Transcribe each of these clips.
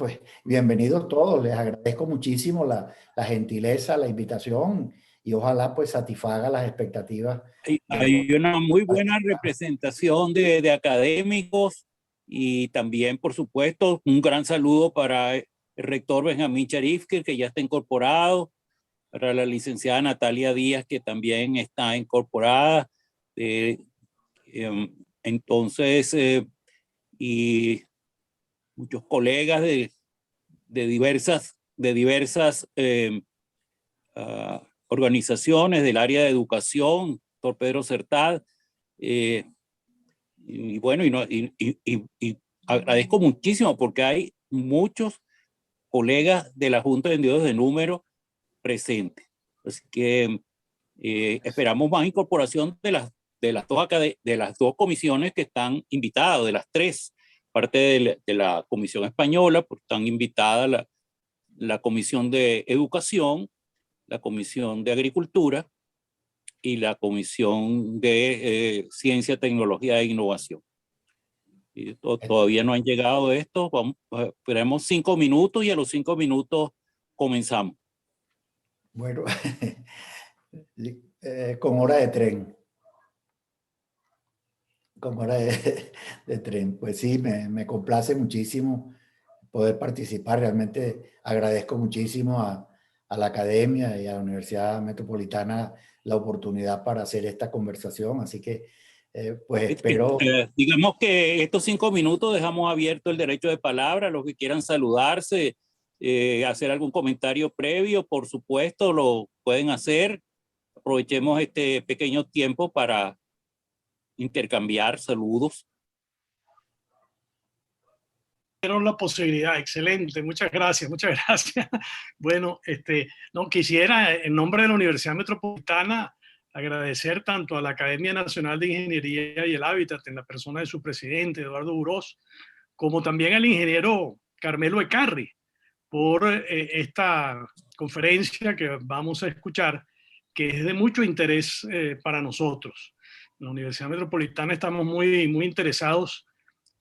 pues bienvenidos todos. Les agradezco muchísimo la gentileza, la invitación y ojalá pues satisfaga las expectativas de los Hay una muy buena participantes. representación de académicos y también, por supuesto, un gran saludo para el rector Benjamín Charifker, que ya está incorporado, para la licenciada Natalia Díaz, que también está incorporada. Eh, entonces, y muchos colegas de diversas organizaciones del área de educación, doctor Pedro Certad, eh, y bueno, y agradezco muchísimo porque hay muchos colegas de la Junta de Vendedores de Números presentes. Así que esperamos más incorporación de las dos comisiones que están invitadas, de las tres, parte de la Comisión Española, porque están invitadas la Comisión de Educación, la Comisión de Agricultura y la Comisión de Ciencia, Tecnología e Innovación. Y todavía no han llegado estos. Esperemos 5 minutos y a los 5 minutos comenzamos. Bueno, con hora de tren. Con hora de tren. Pues sí, me complace muchísimo poder participar. Realmente agradezco muchísimo a la academia y a la Universidad Metropolitana la oportunidad para hacer esta conversación. Así que, pues espero. Digamos que estos 5 minutos dejamos abierto el derecho de palabra. Los que quieran saludarse, hacer algún comentario previo, por supuesto, lo pueden hacer. Aprovechemos este pequeño tiempo para intercambiar saludos. La posibilidad, excelente, muchas gracias, muchas gracias. Bueno, no quisiera en nombre de la Universidad Metropolitana agradecer tanto a la Academia Nacional de Ingeniería y el Hábitat en la persona de su presidente Eduardo Burós, como también al ingeniero Carmelo Ecarri por esta conferencia que vamos a escuchar, que es de mucho interés para nosotros. En la Universidad Metropolitana estamos muy interesados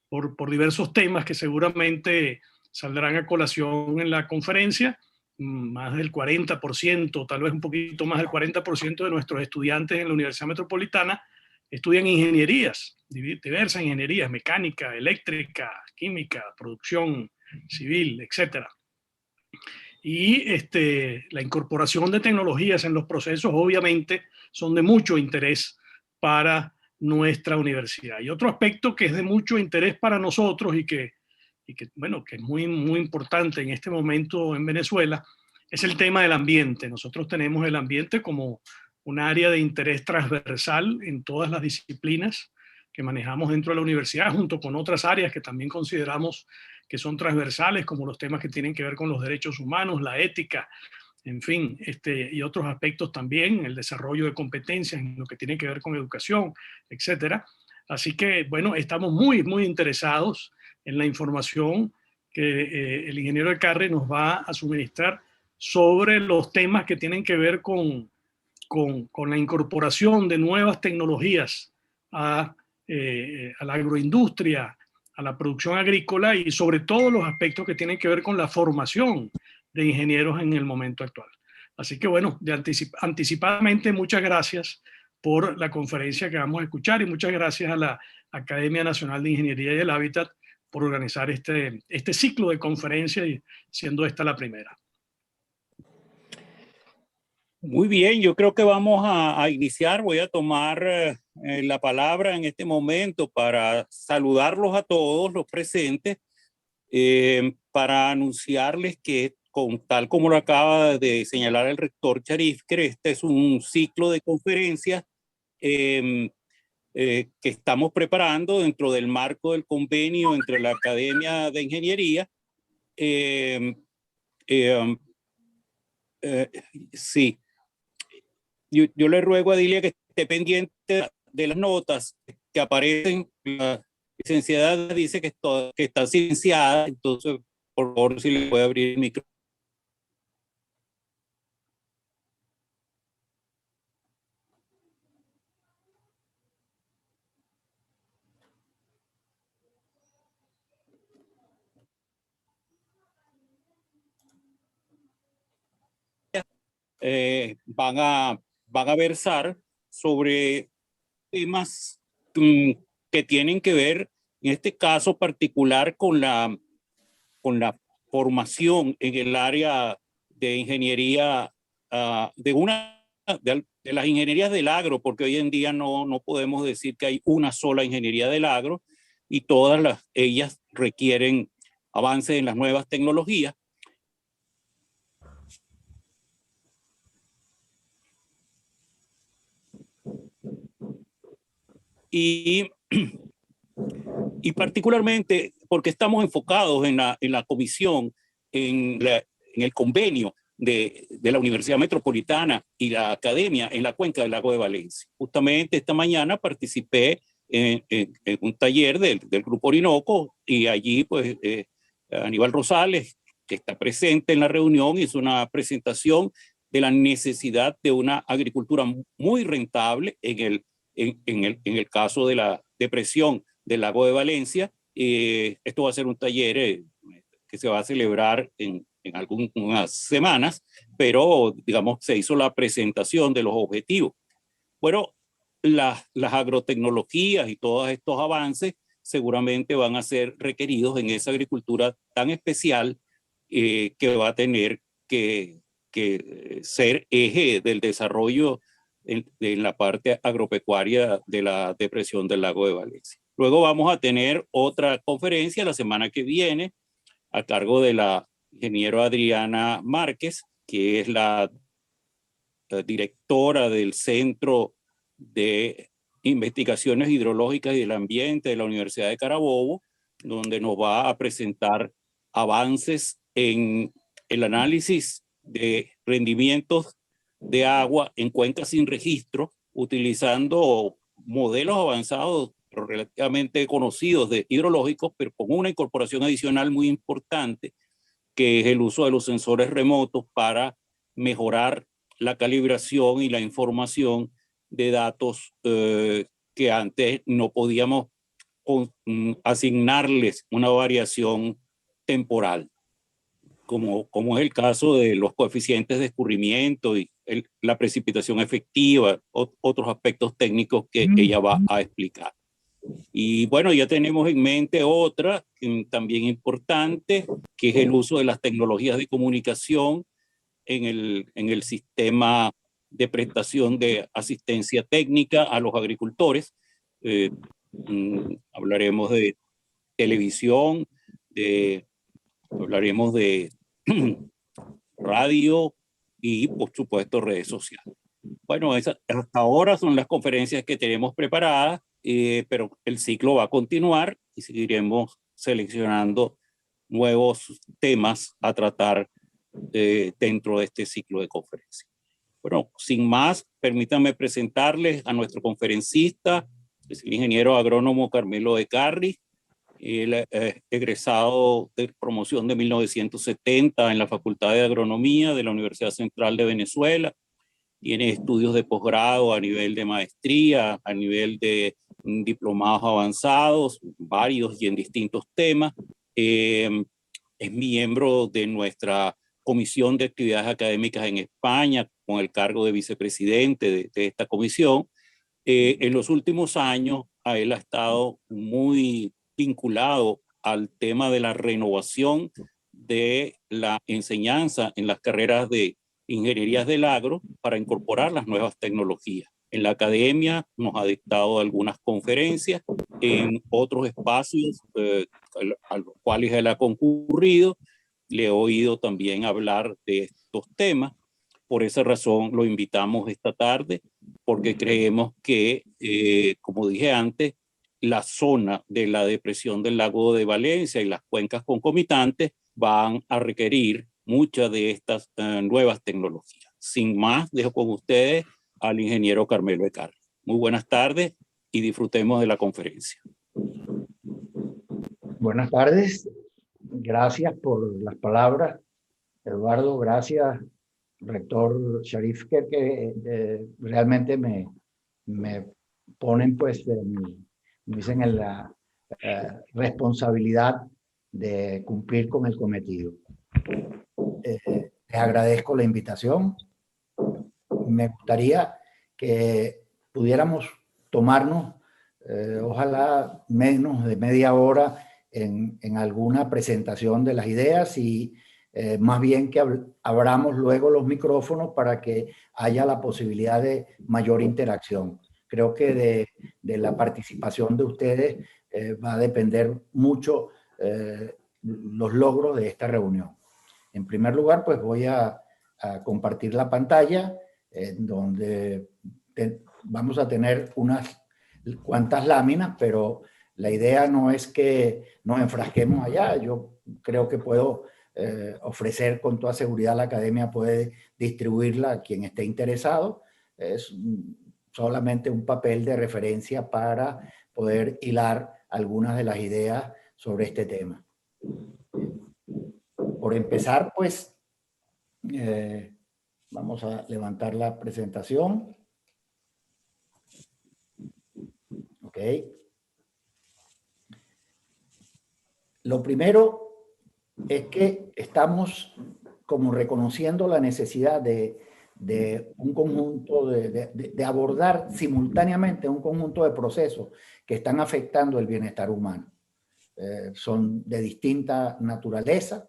por diversos temas que seguramente saldrán a colación en la conferencia. Más del 40%, tal vez un poquito más del 40% de nuestros estudiantes en la Universidad Metropolitana estudian ingenierías, diversas ingenierías, mecánica, eléctrica, química, producción civil, etc. Y la incorporación de tecnologías en los procesos obviamente son de mucho interés para nuestra universidad. Y otro aspecto que es de mucho interés para nosotros y que bueno, que es muy importante en este momento en Venezuela, es el tema del ambiente. Nosotros tenemos el ambiente como un área de interés transversal en todas las disciplinas que manejamos dentro de la universidad, junto con otras áreas que también consideramos que son transversales, como los temas que tienen que ver con los derechos humanos, la ética, en fin, y otros aspectos también, el desarrollo de competencias en lo que tiene que ver con educación, etcétera. Así que, bueno, estamos muy interesados en la información que el ingeniero Ecarri nos va a suministrar sobre los temas que tienen que ver con la incorporación de nuevas tecnologías a la agroindustria, a la producción agrícola y sobre todo los aspectos que tienen que ver con la formación de ingenieros en el momento actual. Así que bueno, anticipadamente muchas gracias por la conferencia que vamos a escuchar y muchas gracias a la Academia Nacional de Ingeniería y el Hábitat por organizar este ciclo de conferencias, siendo esta la primera. Muy bien, yo creo que vamos a iniciar. Voy a tomar la palabra en este momento para saludarlos a todos los presentes, para anunciarles que, tal como lo acaba de señalar el rector Charifker, este es un ciclo de conferencias que estamos preparando dentro del marco del convenio entre la Academia de Ingeniería. Sí. Yo le ruego a Dilia que esté pendiente de las notas que aparecen. La licenciada dice que está silenciada, entonces por favor si le puede abrir el micrófono. van a versar sobre temas que tienen que ver, en este caso particular, con la formación en el área de ingeniería, de las ingenierías del agro, porque hoy en día no podemos decir que hay una sola ingeniería del agro y todas ellas requieren avances en las nuevas tecnologías. Y particularmente porque estamos enfocados en la comisión, en el convenio de la Universidad Metropolitana y la Academia en la Cuenca del Lago de Valencia. Justamente esta mañana participé en un taller del Grupo Orinoco y allí pues Aníbal Rosales, que está presente en la reunión, hizo una presentación de la necesidad de una agricultura muy rentable en el caso de la depresión del Lago de Valencia. Esto va a ser un taller que se va a celebrar en algunas semanas, pero digamos se hizo la presentación de los objetivos. Bueno, las agrotecnologías y todos estos avances seguramente van a ser requeridos en esa agricultura tan especial que va a tener que ser eje del desarrollo en la parte agropecuaria de la depresión del Lago de Valencia. Luego vamos a tener otra conferencia la semana que viene a cargo de la ingeniera Adriana Márquez, que es la directora del Centro de Investigaciones Hidrológicas y del Ambiente de la Universidad de Carabobo, donde nos va a presentar avances en el análisis de rendimientos de agua en cuencas sin registro, utilizando modelos avanzados pero relativamente conocidos de hidrológicos, pero con una incorporación adicional muy importante, que es el uso de los sensores remotos para mejorar la calibración y la información de datos que antes no podíamos asignarles una variación temporal, como es el caso de los coeficientes de escurrimiento y la precipitación efectiva, otros aspectos técnicos que ella va a explicar. Y bueno, ya tenemos en mente otra también importante, que es el uso de las tecnologías de comunicación en el sistema de prestación de asistencia técnica a los agricultores. Hablaremos de televisión, hablaremos de radio y, por supuesto, redes sociales. Bueno, hasta ahora son las conferencias que tenemos preparadas, pero el ciclo va a continuar y seguiremos seleccionando nuevos temas a tratar dentro de este ciclo de conferencias. Bueno, sin más, permítanme presentarles a nuestro conferencista, es el ingeniero agrónomo Carmelo de Carri. Él egresado de promoción de 1970 en la Facultad de Agronomía de la Universidad Central de Venezuela. Tiene estudios de posgrado a nivel de maestría, a nivel de diplomados avanzados, varios y en distintos temas. Es miembro de nuestra Comisión de Actividades Académicas en España, con el cargo de vicepresidente de esta comisión. En los últimos años, él ha estado muy vinculado al tema de la renovación de la enseñanza en las carreras de ingenierías del agro para incorporar las nuevas tecnologías. En la academia nos ha dictado algunas conferencias, en otros espacios a los cuales él ha concurrido, le he oído también hablar de estos temas. Por esa razón lo invitamos esta tarde, porque creemos que, como dije antes, la zona de la depresión del Lago de Valencia y las cuencas concomitantes van a requerir muchas de estas nuevas tecnologías. Sin más, dejo con ustedes al ingeniero Carmelo de Carri. Muy buenas tardes y disfrutemos de la conferencia. Buenas tardes. Gracias por las palabras, Eduardo. Gracias, rector Sharif, que realmente me ponen, pues, me dicen en la responsabilidad de cumplir con el cometido. Les agradezco la invitación me gustaría que pudiéramos tomarnos, ojalá menos de media hora en alguna presentación de las ideas y más bien que abramos luego los micrófonos para que haya la posibilidad de mayor interacción. Creo que de la participación de ustedes va a depender mucho los logros de esta reunión. En primer lugar, pues voy a compartir la pantalla, donde vamos a tener unas cuantas láminas, pero la idea no es que nos enfrasquemos allá. Yo creo que puedo ofrecer con toda seguridad, la academia puede distribuirla a quien esté interesado. Es solamente un papel de referencia para poder hilar algunas de las ideas sobre este tema. Por empezar, pues, vamos a levantar la presentación. Ok. Lo primero es que estamos como reconociendo la necesidad de un conjunto, de abordar simultáneamente un conjunto de procesos que están afectando el bienestar humano. Son de distinta naturaleza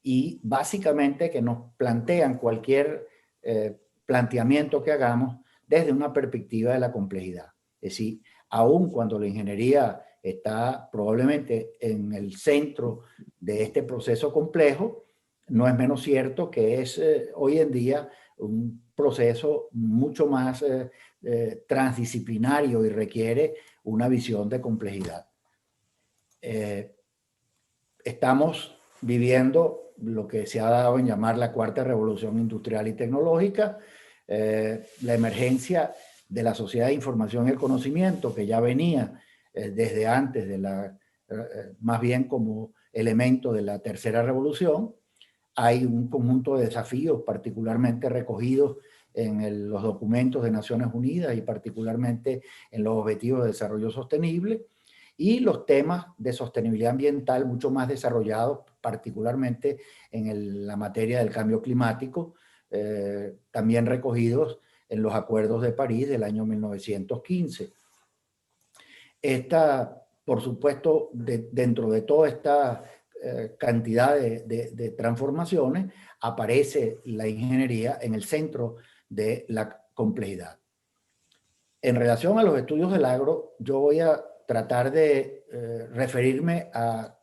y básicamente que nos plantean cualquier planteamiento que hagamos desde una perspectiva de la complejidad. Es decir, aun cuando la ingeniería está probablemente en el centro de este proceso complejo, no es menos cierto que es hoy en día un proceso mucho más transdisciplinario y requiere una visión de complejidad. Estamos viviendo lo que se ha dado en llamar la cuarta revolución industrial y tecnológica, la emergencia de la sociedad de información y el conocimiento, que ya venía desde antes de más bien como elemento de la tercera revolución. Hay un conjunto de desafíos particularmente recogidos en los documentos de Naciones Unidas y particularmente en los Objetivos de Desarrollo Sostenible, y los temas de sostenibilidad ambiental mucho más desarrollados, particularmente en la materia del cambio climático, también recogidos en los Acuerdos de París del año 1915. Por supuesto, dentro de toda esta cantidad de transformaciones, aparece la ingeniería en el centro de la complejidad. En relación a los estudios del agro, yo voy a tratar de referirme a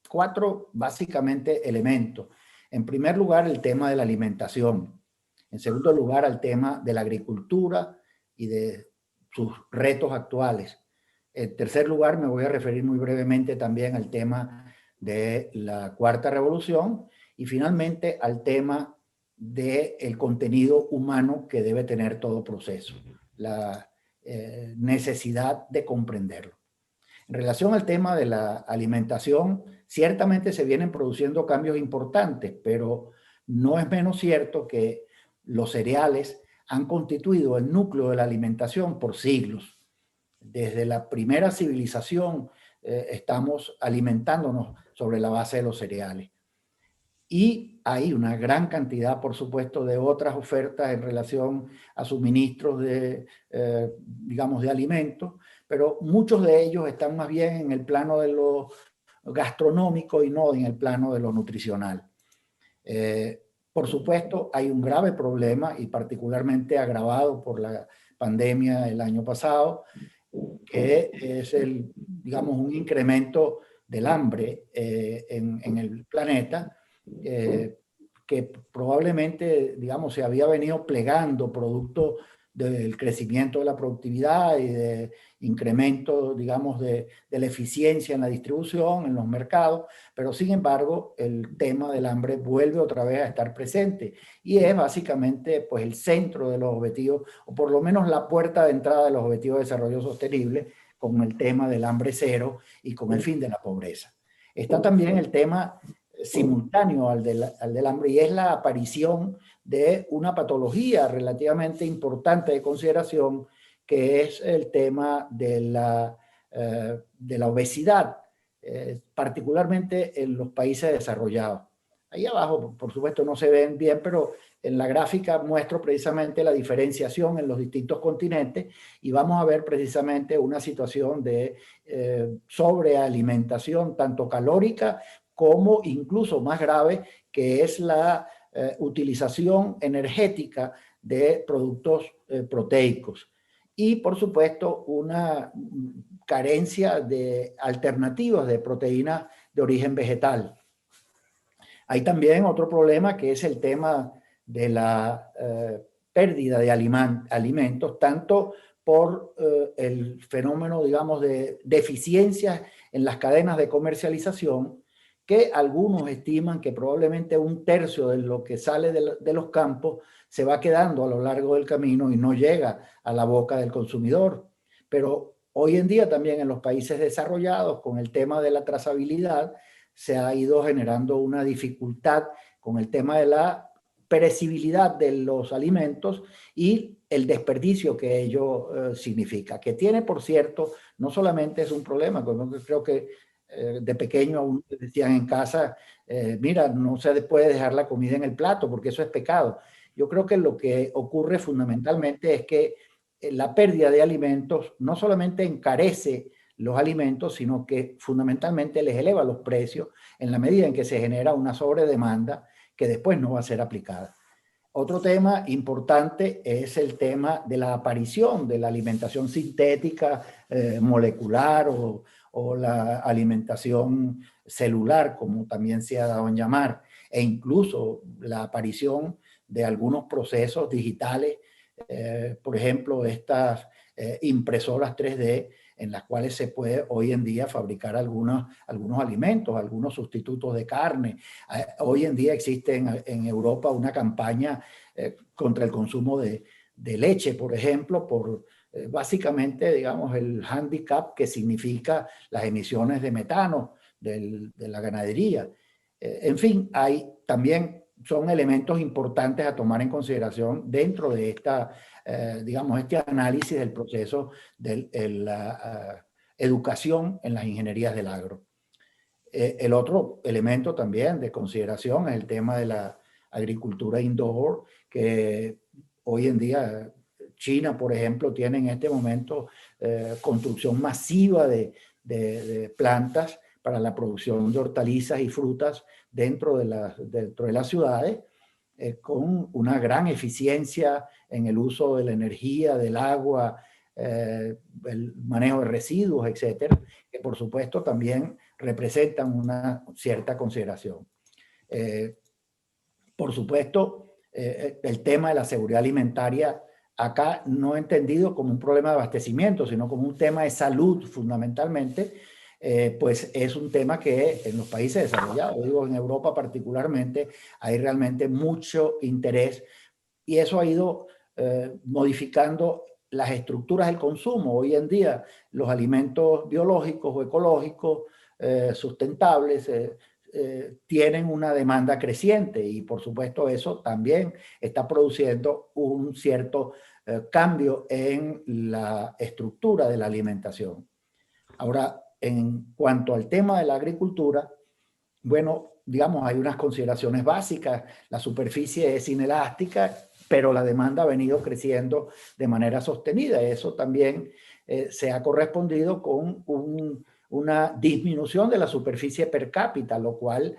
4 básicamente elementos. En primer lugar, el tema de la alimentación. En segundo lugar, al tema de la agricultura y de sus retos actuales. En tercer lugar, me voy a referir muy brevemente también al tema de la cuarta revolución y finalmente al tema del contenido humano que debe tener todo proceso, la necesidad de comprenderlo. En relación al tema de la alimentación, ciertamente se vienen produciendo cambios importantes, pero no es menos cierto que los cereales han constituido el núcleo de la alimentación por siglos. Desde la primera civilización estamos alimentándonos sobre la base de los cereales. Y hay una gran cantidad, por supuesto, de otras ofertas en relación a suministros digamos, de alimentos, pero muchos de ellos están más bien en el plano de lo gastronómico y no en el plano de lo nutricional. Por supuesto, hay un grave problema y particularmente agravado por la pandemia el año pasado, que es digamos, un incremento del hambre en el planeta, que probablemente, digamos, se había venido plegando producto del crecimiento de la productividad y de incremento, digamos, de la eficiencia en la distribución, en los mercados, pero sin embargo el tema del hambre vuelve otra vez a estar presente y es básicamente pues el centro de los objetivos, o por lo menos la puerta de entrada de los objetivos de desarrollo sostenible, con el tema del hambre cero y con el fin de la pobreza. Está también el tema simultáneo al del hambre y es la aparición de una patología relativamente importante de consideración, que es el tema de la obesidad, particularmente en los países desarrollados. Ahí abajo, por supuesto, no se ven bien, pero en la gráfica muestro precisamente la diferenciación en los distintos continentes y vamos a ver precisamente una situación de sobrealimentación, tanto calórica como incluso más grave, que es la utilización energética de productos proteicos. Y, por supuesto, una carencia de alternativas de proteínas de origen vegetal. Hay también otro problema que es el tema de la pérdida de alimentos, tanto por el fenómeno, digamos, de deficiencias en las cadenas de comercialización, que algunos estiman que probablemente 1/3 de lo que sale de los campos se va quedando a lo largo del camino y no llega a la boca del consumidor. Pero hoy en día también en los países desarrollados, con el tema de la trazabilidad, se ha ido generando una dificultad con el tema de la perecibilidad de los alimentos y el desperdicio que ello significa. Que tiene, por cierto, no solamente es un problema, creo que de pequeño aún decían en casa, mira, no se puede dejar la comida en el plato porque eso es pecado. Yo creo que lo que ocurre fundamentalmente es que la pérdida de alimentos no solamente encarece los alimentos, sino que fundamentalmente les eleva los precios en la medida en que se genera una sobredemanda que después no va a ser aplicada. Otro tema importante es el tema de la aparición de la alimentación sintética, molecular o la alimentación celular, como también se ha dado en llamar, e incluso la aparición de algunos procesos digitales, por ejemplo, estas impresoras 3D, en las cuales se puede hoy en día fabricar algunos alimentos, algunos sustitutos de carne. Hoy en día existe en Europa una campaña contra el consumo de leche, por ejemplo, por básicamente, digamos, el hándicap que significa las emisiones de metano de la ganadería. En fin, también son elementos importantes a tomar en consideración dentro de esta, digamos, este análisis del proceso de la educación en las ingenierías del agro. El otro elemento también de consideración es el tema de la agricultura indoor, que hoy en día China, por ejemplo, tiene en este momento construcción masiva de plantas para la producción de hortalizas y frutas dentro de las ciudades, con una gran eficiencia en el uso de la energía, del agua, el manejo de residuos, etcétera, que por supuesto también representan una cierta consideración. Por supuesto, el tema de la seguridad alimentaria acá no entendido como un problema de abastecimiento, sino como un tema de salud fundamentalmente, pues es un tema que en los países desarrollados, digo en Europa particularmente, hay realmente mucho interés y eso ha ido modificando las estructuras del consumo. Hoy en día los alimentos biológicos o ecológicos sustentables tienen una demanda creciente y por supuesto eso también está produciendo un cierto cambio en la estructura de la alimentación. Ahora, en cuanto al tema de la agricultura, bueno, digamos, hay unas consideraciones básicas. La superficie es inelástica, pero la demanda ha venido creciendo de manera sostenida. Eso también se ha correspondido con una disminución de la superficie per cápita, lo cual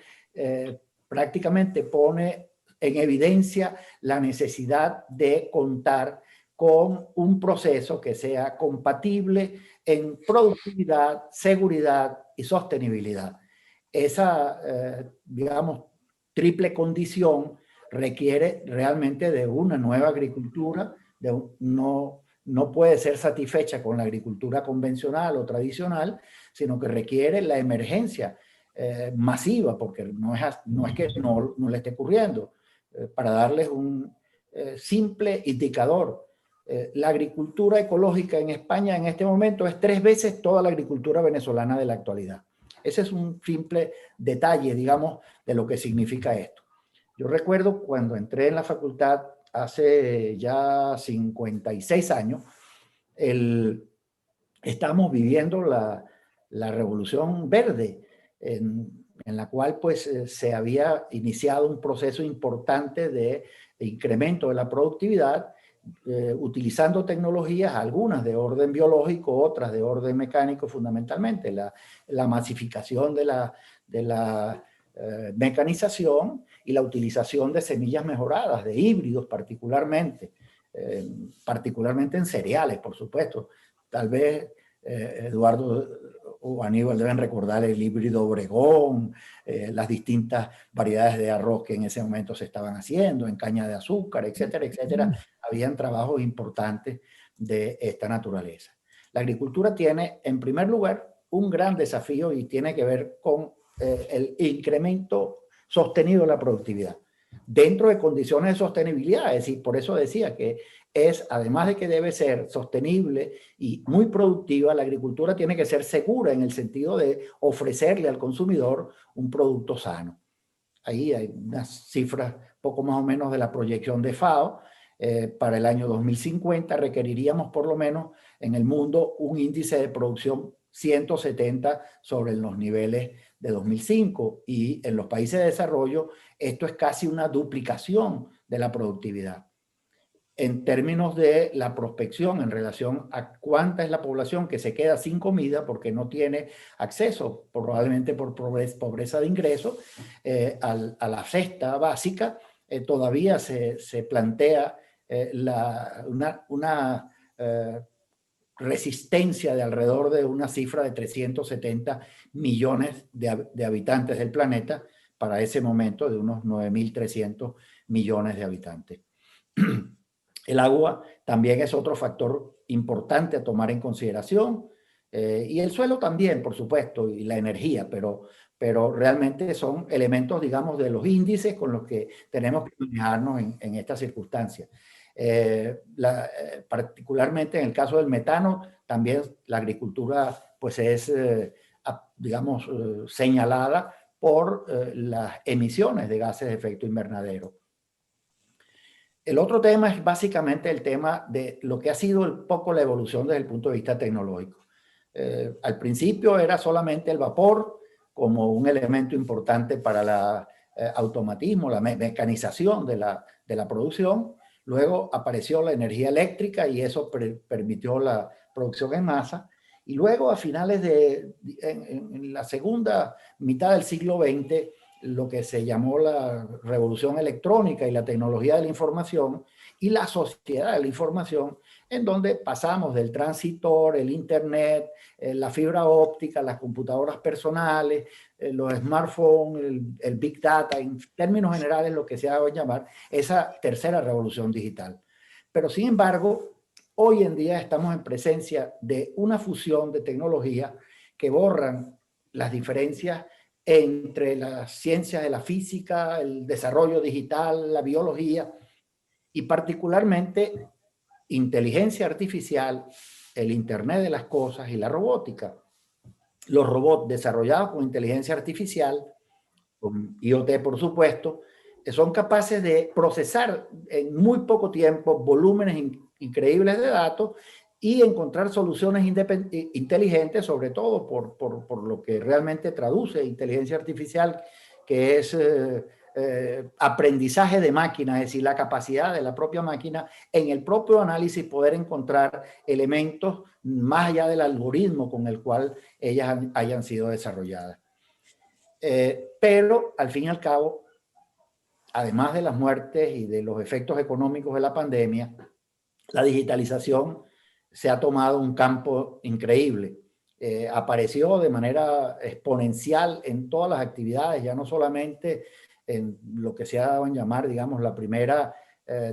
prácticamente pone en evidencia la necesidad de contar con un proceso que sea compatible en productividad, seguridad y sostenibilidad. Esa, digamos, triple condición requiere realmente de una nueva agricultura, no puede ser satisfecha con la agricultura convencional o tradicional, sino que requiere la emergencia masiva, porque no es que no le esté ocurriendo. Para darles un simple indicador, la agricultura ecológica en España en este momento es 3 veces toda la agricultura venezolana de la actualidad. Ese es un simple detalle, digamos, de lo que significa esto. Yo recuerdo cuando entré en la facultad hace ya 56 años, estamos viviendo la revolución verde en en la cual pues se había iniciado un proceso importante de incremento de la productividad, utilizando tecnologías, algunas de orden biológico, otras de orden mecánico fundamentalmente, la masificación de la mecanización y la utilización de semillas mejoradas, de híbridos particularmente en cereales, por supuesto. Tal vez Eduardo o Aníbal deben recordar el híbrido Obregón, las distintas variedades de arroz que en ese momento se estaban haciendo, en caña de azúcar, etcétera, etcétera. Habían trabajos importantes de esta naturaleza. La agricultura tiene, en primer lugar, un gran desafío y tiene que ver con el incremento sostenido de la productividad dentro de condiciones de sostenibilidad. Es decir, por eso decía que además de que debe ser sostenible y muy productiva, la agricultura tiene que ser segura en el sentido de ofrecerle al consumidor un producto sano. Ahí hay unas cifras poco más o menos de la proyección de FAO. Para el año 2050 requeriríamos por lo menos en el mundo un índice de producción 170 sobre los niveles de 2005, y en los países de desarrollo esto es casi una duplicación de la productividad. En términos de la prospección en relación a cuánta es la población que se queda sin comida porque no tiene acceso, probablemente por pobreza de ingresos, a la cesta básica, todavía se plantea una resistencia de alrededor de una cifra de 370 millones de habitantes del planeta, para ese momento de unos 9.300 millones de habitantes. El agua también es otro factor importante a tomar en consideración, y el suelo también, por supuesto, y la energía, pero realmente son elementos, digamos, de los índices con los que tenemos que manejarnos en estas circunstancias. Particularmente en el caso del metano, también la agricultura pues es, digamos, señalada por las emisiones de gases de efecto invernadero. El otro tema es básicamente el tema de lo que ha sido un poco la evolución desde el punto de vista tecnológico. Al principio era solamente el vapor como un elemento importante para el automatismo, la mecanización de la producción. Luego apareció la energía eléctrica y eso permitió la producción en masa. Y luego a finales en la segunda mitad del siglo XX, lo que se llamó la revolución electrónica y la tecnología de la información y la sociedad de la información, en donde pasamos del transistor, el internet, la fibra óptica, las computadoras personales, los smartphones, el big data, en términos generales lo que se ha dado a llamar esa tercera revolución digital. Pero sin embargo, hoy en día estamos en presencia de una fusión de tecnologías que borran las diferencias entre las ciencias de la física, el desarrollo digital, la biología y particularmente inteligencia artificial, el Internet de las cosas y la robótica. Los robots desarrollados con inteligencia artificial, con IoT por supuesto, son capaces de procesar en muy poco tiempo volúmenes increíbles de datos y encontrar soluciones inteligentes, sobre todo por lo que realmente traduce inteligencia artificial, que es aprendizaje de máquina, es decir, la capacidad de la propia máquina en el propio análisis poder encontrar elementos más allá del algoritmo con el cual ellas hayan sido desarrolladas. Pero al fin y al cabo, además de las muertes y de los efectos económicos de la pandemia, la digitalización se ha tomado un campo increíble. Apareció de manera exponencial en todas las actividades, ya no solamente en lo que se ha dado en llamar, digamos, la primera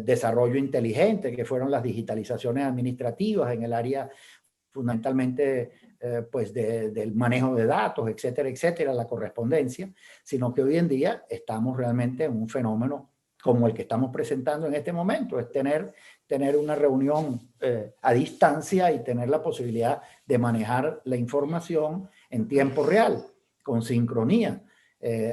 desarrollo inteligente, que fueron las digitalizaciones administrativas en el área fundamentalmente pues del manejo de datos, etcétera, etcétera, la correspondencia, sino que hoy en día estamos realmente en un fenómeno como el que estamos presentando en este momento, es tener una reunión a distancia y tener la posibilidad de manejar la información en tiempo real, con sincronía.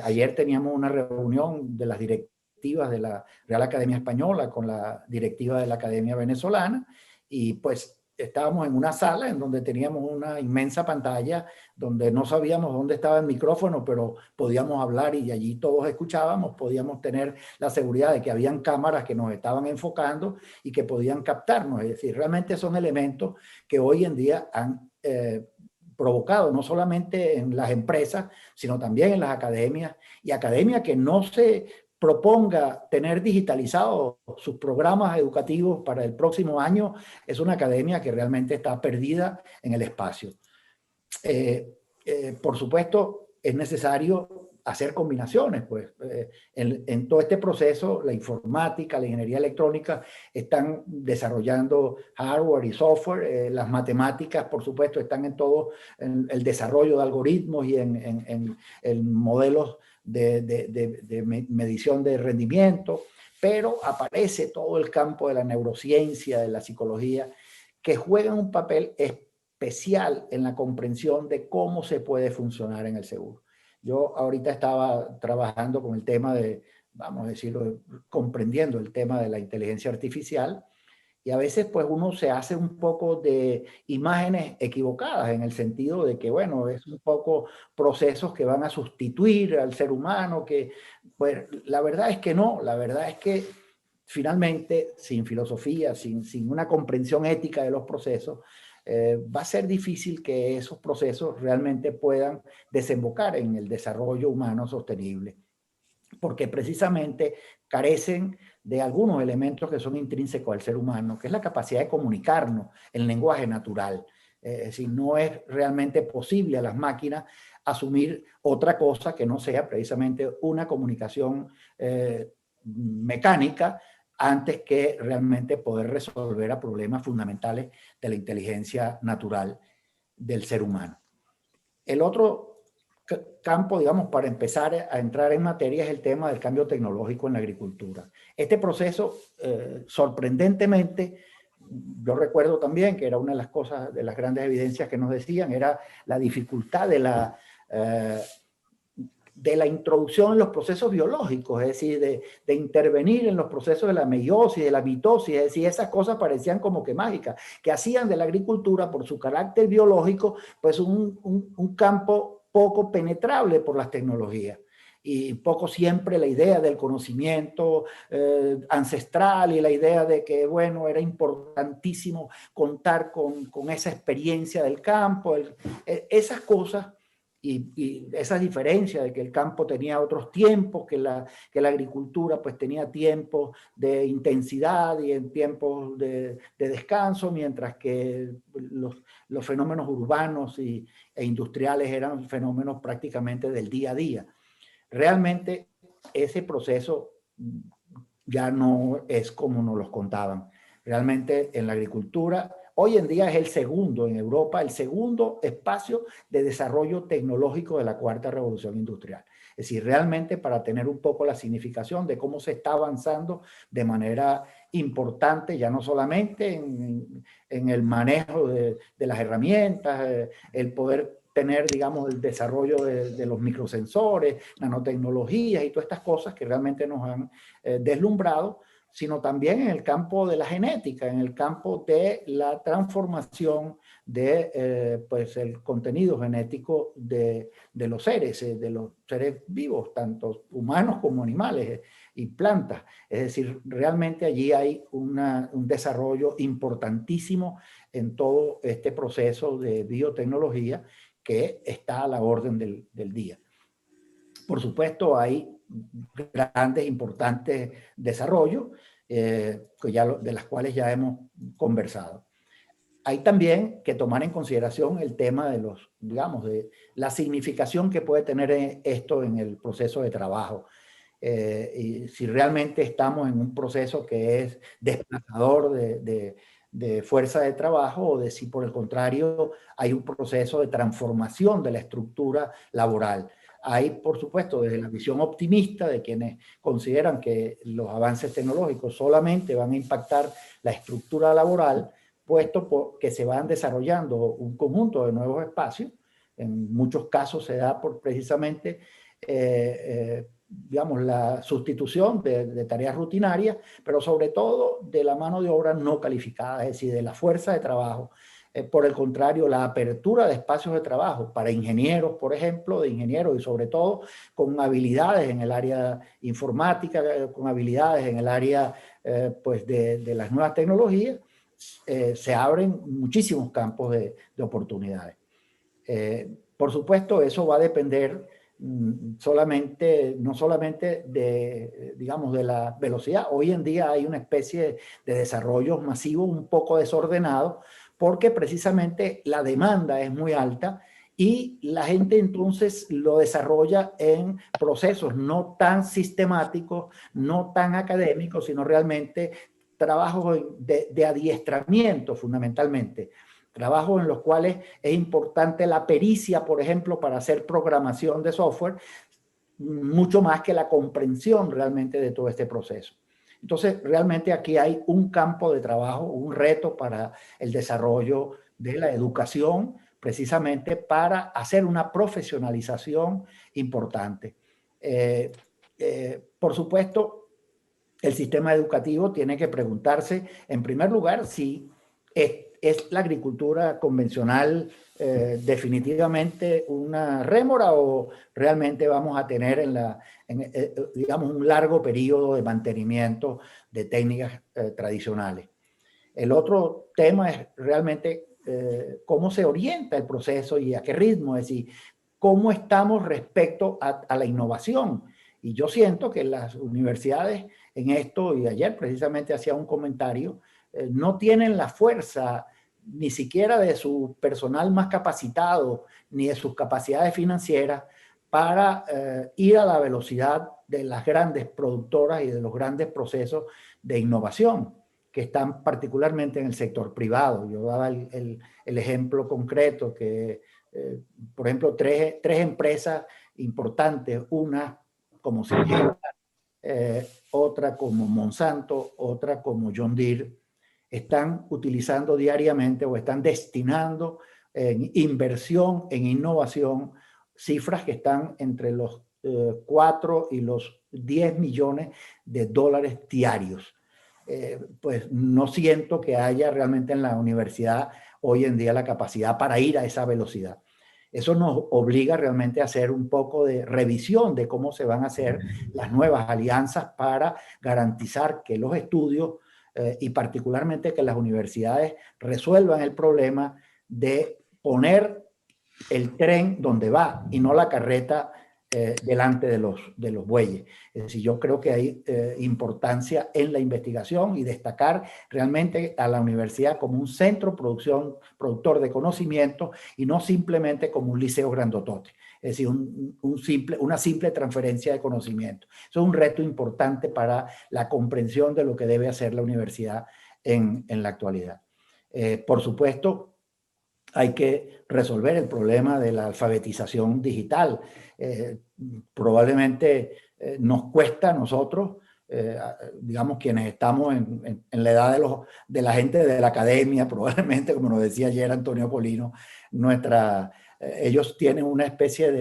Ayer teníamos una reunión de las directivas de la Real Academia Española con la directiva de la Academia Venezolana y pues estábamos en una sala en donde teníamos una inmensa pantalla donde no sabíamos dónde estaba el micrófono, pero podíamos hablar y allí todos escuchábamos, podíamos tener la seguridad de que habían cámaras que nos estaban enfocando y que podían captarnos. Es decir, realmente son elementos que hoy en día han provocado no solamente en las empresas, sino también en las academias, y academia que no se proponga tener digitalizados sus programas educativos para el próximo año, es una academia que realmente está perdida en el espacio. Por supuesto, es necesario hacer combinaciones, pues en todo este proceso la informática, la ingeniería electrónica están desarrollando hardware y software, las matemáticas por supuesto están en todo en el desarrollo de algoritmos y en modelos de medición de rendimiento, pero aparece todo el campo de la neurociencia, de la psicología, que juegan un papel especial en la comprensión de cómo se puede funcionar en el seguro. Yo ahorita estaba trabajando con el tema de, vamos a decirlo, comprendiendo el tema de la inteligencia artificial, y a veces pues uno se hace un poco de imágenes equivocadas en el sentido de que, bueno, es un poco procesos que van a sustituir al ser humano, que pues la verdad es que no, la verdad es que finalmente sin filosofía, sin una comprensión ética de los procesos, va a ser difícil que esos procesos realmente puedan desembocar en el desarrollo humano sostenible, porque precisamente carecen de algunos elementos que son intrínsecos al ser humano, que es la capacidad de comunicarnos en lenguaje natural. Es decir, no es realmente posible a las máquinas asumir otra cosa que no sea precisamente una comunicación mecánica antes que realmente poder resolver a problemas fundamentales de la inteligencia natural del ser humano. El otro campo, digamos, para empezar a entrar en materia es el tema del cambio tecnológico en la agricultura. Este proceso, sorprendentemente, yo recuerdo también que era una de las cosas, de las grandes evidencias que nos decían, era la dificultad de la introducción en los procesos biológicos, es decir, de intervenir en los procesos de la meiosis, de la mitosis, es decir, esas cosas parecían como que mágicas, que hacían de la agricultura, por su carácter biológico, pues un campo poco penetrable por las tecnologías. Y poco siempre la idea del conocimiento ancestral y la idea de que, bueno, era importantísimo contar con esa experiencia del campo, esas cosas. Y esa diferencia de que el campo tenía otros tiempos, que la agricultura pues tenía tiempos de intensidad y en tiempos de descanso, mientras que los fenómenos urbanos e industriales eran fenómenos prácticamente del día a día. Realmente ese proceso ya no es como nos los contaban. Realmente en la agricultura hoy en día es el segundo en Europa, el segundo espacio de desarrollo tecnológico de la cuarta revolución industrial. Es decir, realmente para tener un poco la significación de cómo se está avanzando de manera importante, ya no solamente en el manejo de las herramientas, el poder tener, digamos, el desarrollo de los microsensores, nanotecnologías y todas estas cosas que realmente nos han deslumbrado, sino también en el campo de la genética, en el campo de la transformación de pues el contenido genético de los seres vivos, tanto humanos como animales y plantas. Es decir, realmente allí hay un desarrollo importantísimo en todo este proceso de biotecnología que está a la orden del día. Por supuesto, hay grandes, importantes desarrollos de las cuales ya hemos conversado. Hay también que tomar en consideración el tema de digamos, de la significación que puede tener esto en el proceso de trabajo. Y si realmente estamos en un proceso que es desplazador de fuerza de trabajo o de si por el contrario hay un proceso de transformación de la estructura laboral. Hay, por supuesto, desde la visión optimista de quienes consideran que los avances tecnológicos solamente van a impactar la estructura laboral, puesto que se van desarrollando un conjunto de nuevos espacios. En muchos casos se da por precisamente digamos, la sustitución de tareas rutinarias, pero sobre todo de la mano de obra no calificada, es decir, de la fuerza de trabajo. Por el contrario, la apertura de espacios de trabajo para ingenieros, por ejemplo, de ingenieros y sobre todo con habilidades en el área informática, con habilidades en el área pues de las nuevas tecnologías, se abren muchísimos campos de oportunidades. Por supuesto, eso va a depender no solamente de, digamos, de la velocidad. Hoy en día hay una especie de desarrollo masivo un poco desordenado, porque precisamente la demanda es muy alta y la gente entonces lo desarrolla en procesos no tan sistemáticos, no tan académicos, sino realmente trabajos de adiestramiento fundamentalmente. Trabajos en los cuales es importante la pericia, por ejemplo, para hacer programación de software, mucho más que la comprensión realmente de todo este proceso. Entonces, realmente aquí hay un campo de trabajo, un reto para el desarrollo de la educación, precisamente para hacer una profesionalización importante. Por supuesto, el sistema educativo tiene que preguntarse, en primer lugar, si es la agricultura convencional definitivamente una rémora o realmente vamos a tener digamos, un largo periodo de mantenimiento de técnicas tradicionales. El otro tema es realmente cómo se orienta el proceso y a qué ritmo, es decir, cómo estamos respecto a la innovación. Y yo siento que las universidades en esto, y ayer precisamente hacía un comentario, no tienen la fuerza ni siquiera de su personal más capacitado, ni de sus capacidades financieras para ir a la velocidad de las grandes productoras y de los grandes procesos de innovación que están particularmente en el sector privado. Yo daba el ejemplo concreto que, por ejemplo, tres empresas importantes, una como Syngenta, otra como Monsanto, otra como John Deere, están utilizando diariamente o están destinando en inversión, en innovación, cifras que están entre los 4 y los 10 millones de dólares diarios. Pues no siento que haya realmente en la universidad hoy en día la capacidad para ir a esa velocidad. Eso nos obliga realmente a hacer un poco de revisión de cómo se van a hacer las nuevas alianzas para garantizar que los estudios y particularmente que las universidades resuelvan el problema de poner el tren donde va y no la carreta delante de los bueyes. Es decir, yo creo que hay importancia en la investigación y destacar realmente a la universidad como un centro productor de conocimiento y no simplemente como un liceo grandotote. Es decir, una simple transferencia de conocimiento. Eso es un reto importante para la comprensión de lo que debe hacer la universidad en la actualidad. Por supuesto, hay que resolver el problema de la alfabetización digital. Probablemente nos cuesta a nosotros, digamos, quienes estamos en la edad de la gente de la academia, probablemente, como nos decía ayer Antonio Polino, ellos tienen una especie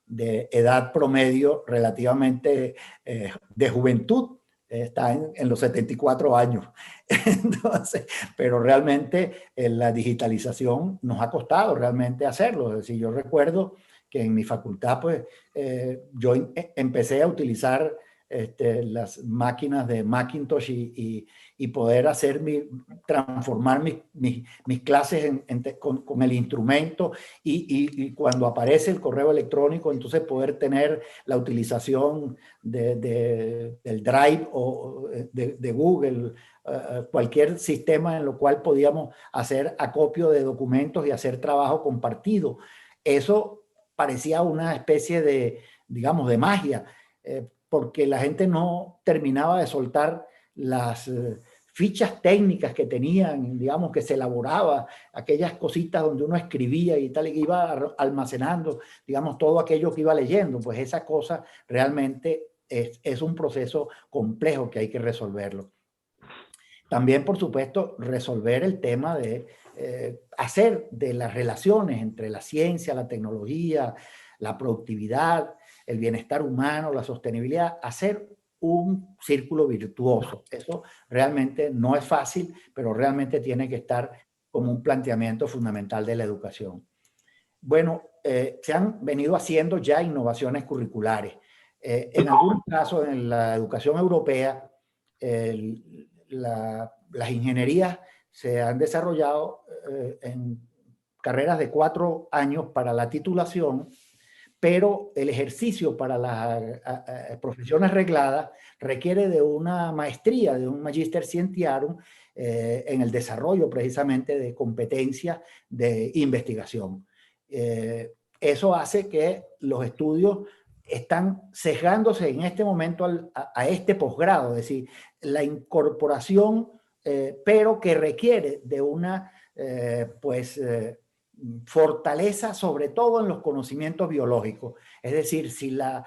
de edad promedio relativamente de juventud, está en los 74 años. Entonces, pero realmente la digitalización nos ha costado realmente hacerlo. Es decir, yo recuerdo que en mi facultad, pues, yo empecé a utilizar las máquinas de Macintosh y poder transformar mis clases con el instrumento y cuando aparece el correo electrónico, entonces poder tener la utilización del Drive o de Google, cualquier sistema en lo cual podíamos hacer acopio de documentos y hacer trabajo compartido. Eso parecía una especie de, digamos, de magia, porque la gente no terminaba de soltar las fichas técnicas que tenían, digamos, que se elaboraba, aquellas cositas donde uno escribía y tal, y iba almacenando, digamos, todo aquello que iba leyendo. Pues esa cosa realmente es un proceso complejo que hay que resolverlo. También, por supuesto, resolver el tema de hacer de las relaciones entre la ciencia, la tecnología, la productividad, el bienestar humano, la sostenibilidad, hacer un círculo virtuoso. Eso realmente no es fácil, pero realmente tiene que estar como un planteamiento fundamental de la educación. Bueno, se han venido haciendo ya innovaciones curriculares. En algunos casos, en la educación europea, las ingenierías se han desarrollado en carreras de 4 años para la titulación, pero el ejercicio para las profesiones regladas requiere de una maestría, de un Magister Scientiarum, en el desarrollo precisamente de competencias de investigación. Eso hace que los estudios están sesgándose en este momento a este posgrado, es decir, la incorporación, pero que requiere de una fortaleza, sobre todo en los conocimientos biológicos. Es decir, si la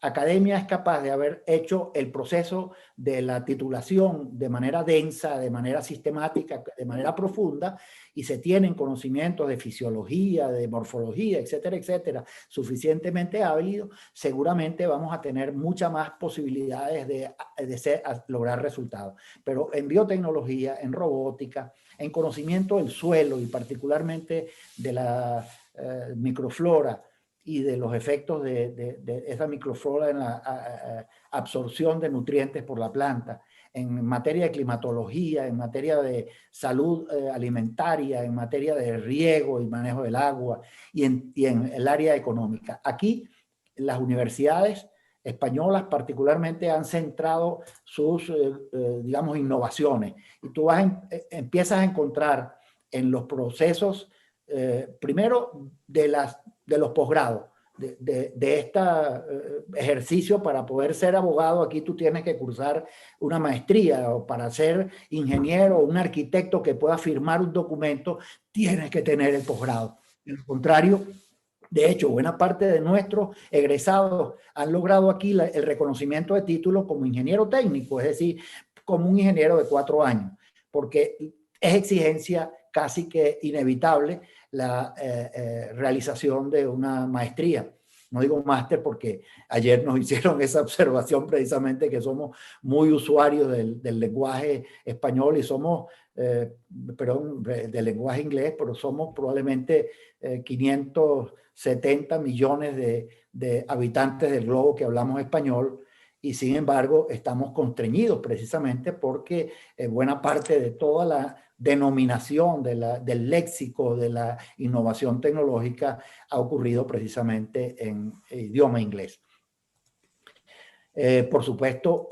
academia es capaz de haber hecho el proceso de la titulación de manera densa, de manera sistemática, de manera profunda, y se tienen conocimientos de fisiología, de morfología, etcétera, etcétera, suficientemente hábiles, seguramente vamos a tener muchas más posibilidades de lograr resultados. Pero en biotecnología, en robótica, en conocimiento del suelo y particularmente de la microflora y de los efectos de esa microflora en la absorción de nutrientes por la planta, en materia de climatología, en materia de salud alimentaria, en materia de riego y manejo del agua y en el área económica. Aquí las universidades españolas particularmente han centrado sus, digamos, innovaciones. Y tú empiezas a encontrar en los procesos, primero, de los posgrados, de este ejercicio. Para poder ser abogado aquí tú tienes que cursar una maestría, o para ser ingeniero o un arquitecto que pueda firmar un documento tienes que tener el posgrado. De lo contrario, de hecho, buena parte de nuestros egresados han logrado aquí el reconocimiento de título como ingeniero técnico, es decir, como un ingeniero de 4 años, porque es exigencia casi que inevitable la realización de una maestría. No digo máster porque ayer nos hicieron esa observación precisamente, que somos muy usuarios del lenguaje español y somos, perdón, del lenguaje inglés, pero somos probablemente 570 millones de habitantes del globo que hablamos español, y sin embargo estamos constreñidos precisamente porque buena parte de toda la denominación del léxico de la innovación tecnológica ha ocurrido precisamente en idioma inglés. Por supuesto,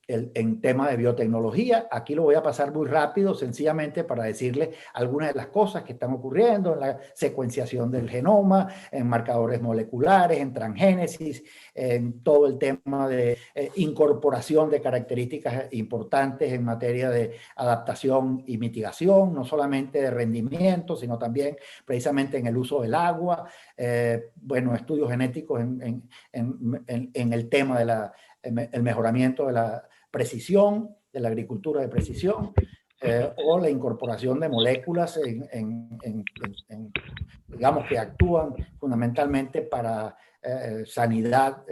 en tema de biotecnología, aquí lo voy a pasar muy rápido, sencillamente para decirles algunas de las cosas que están ocurriendo en la secuenciación del genoma, en marcadores moleculares, en transgénesis, en todo el tema de incorporación de características importantes en materia de adaptación y mitigación, no solamente de rendimiento, sino también precisamente en el uso del agua, bueno, estudios genéticos en el tema de el mejoramiento de la precisión, de la agricultura de precisión, o la incorporación de moléculas digamos, que actúan fundamentalmente para sanidad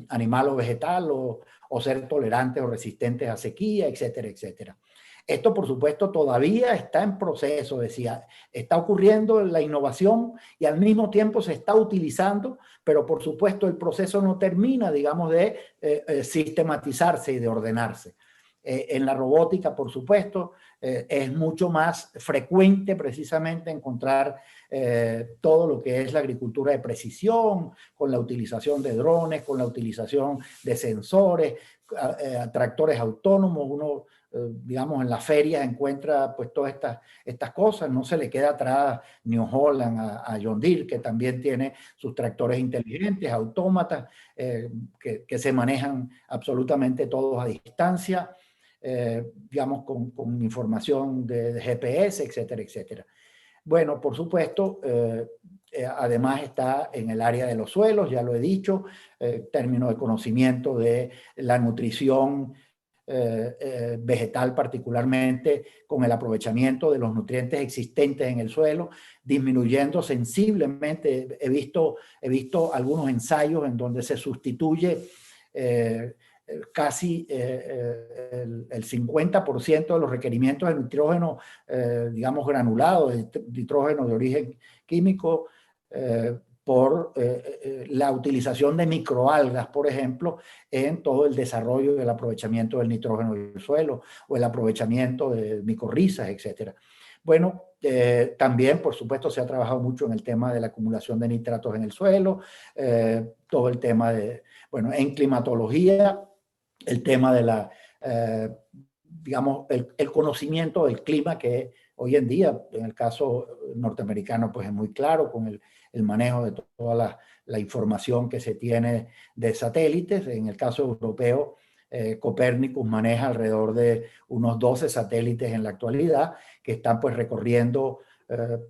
animal o vegetal, o ser tolerantes o resistentes a sequía, etcétera, etcétera. Esto, por supuesto, todavía está en proceso, decía, está ocurriendo la innovación y al mismo tiempo se está utilizando, pero por supuesto el proceso no termina, digamos, de sistematizarse y de ordenarse. En la robótica, por supuesto, es mucho más frecuente precisamente encontrar todo lo que es la agricultura de precisión, con la utilización de drones, con la utilización de sensores, tractores autónomos. Uno, digamos, en las ferias encuentra pues todas estas cosas. No se le queda atrás New Holland a John Deere, que también tiene sus tractores inteligentes, autómatas, que se manejan absolutamente todos a distancia, digamos, con información de GPS, etcétera, etcétera. Bueno, por supuesto, además está en el área de los suelos, ya lo he dicho, términos de conocimiento de la nutrición vegetal particularmente, con el aprovechamiento de los nutrientes existentes en el suelo, disminuyendo sensiblemente. He visto algunos ensayos en donde se sustituye casi el 50% de los requerimientos de nitrógeno, digamos, granulado, de nitrógeno de origen químico, por la utilización de microalgas, por ejemplo, en todo el desarrollo del aprovechamiento del nitrógeno del suelo o el aprovechamiento de micorrizas, etc. Bueno, también, por supuesto, se ha trabajado mucho en el tema de la acumulación de nitratos en el suelo, todo el tema de, bueno, en climatología, el tema de la, digamos, el conocimiento del clima, que hoy en día, en el caso norteamericano, pues es muy claro con el manejo de toda la información que se tiene de satélites. En el caso europeo, Copernicus maneja alrededor de unos 12 satélites en la actualidad que están pues recorriendo,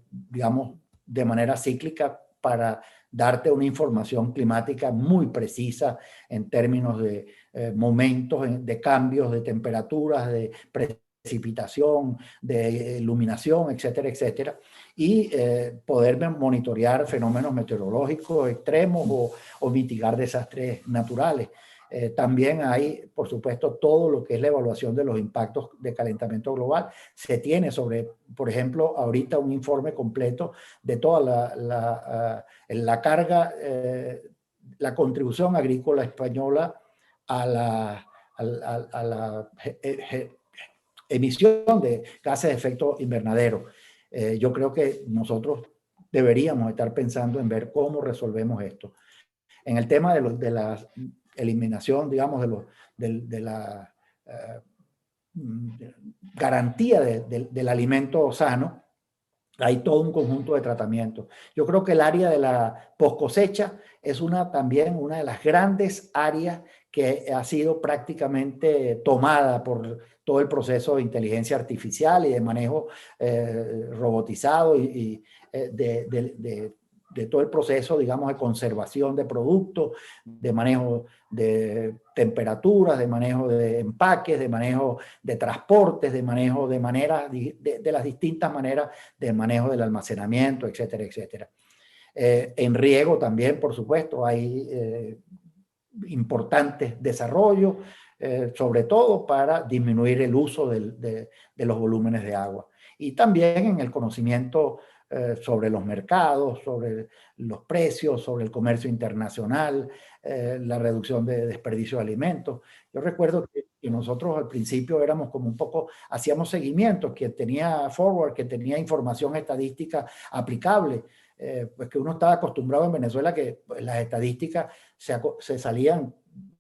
digamos, de manera cíclica para darte una información climática muy precisa en términos de momentos de cambios de temperaturas, de precipitación, de iluminación, etcétera, etcétera, y poder monitorear fenómenos meteorológicos extremos o mitigar desastres naturales. También hay, por supuesto, todo lo que es la evaluación de los impactos de calentamiento global. Se tiene sobre, por ejemplo, ahorita un informe completo de toda la carga, la contribución agrícola española a la emisión de gases de efecto invernadero. Yo creo que nosotros deberíamos estar pensando en ver cómo resolvemos esto. En el tema de la eliminación, digamos, de la garantía del alimento sano, hay todo un conjunto de tratamientos. Yo creo que el área de la post cosecha es también una de las grandes áreas que ha sido prácticamente tomada por todo el proceso de inteligencia artificial y de manejo robotizado de todo el proceso, digamos, de conservación de productos, de manejo de temperaturas, de manejo de empaques, de manejo de transportes, de manejo de maneras, de las distintas maneras de manejo del almacenamiento, etcétera, etcétera. En riego también, por supuesto, hay importantes desarrollos, sobre todo para disminuir el uso de los volúmenes de agua. Y también en el conocimiento sobre los mercados, sobre los precios, sobre el comercio internacional, la reducción de desperdicio de alimentos. Yo recuerdo que nosotros al principio éramos como un poco, hacíamos seguimiento, que tenía forward, que tenía información estadística aplicable, pues que uno estaba acostumbrado en Venezuela que pues, las estadísticas se salían,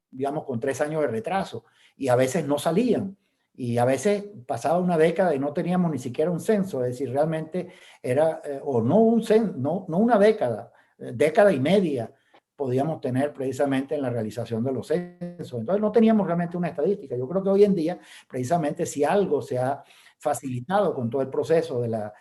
digamos, con 3 años de retraso y a veces no salían. Y a veces pasaba una década y no teníamos ni siquiera un censo, es decir, realmente era, o no un censo, no una década, década y media podíamos tener precisamente en la realización de los censos. Entonces no teníamos realmente una estadística. Yo creo que hoy en día, precisamente si algo se ha facilitado con todo el proceso de la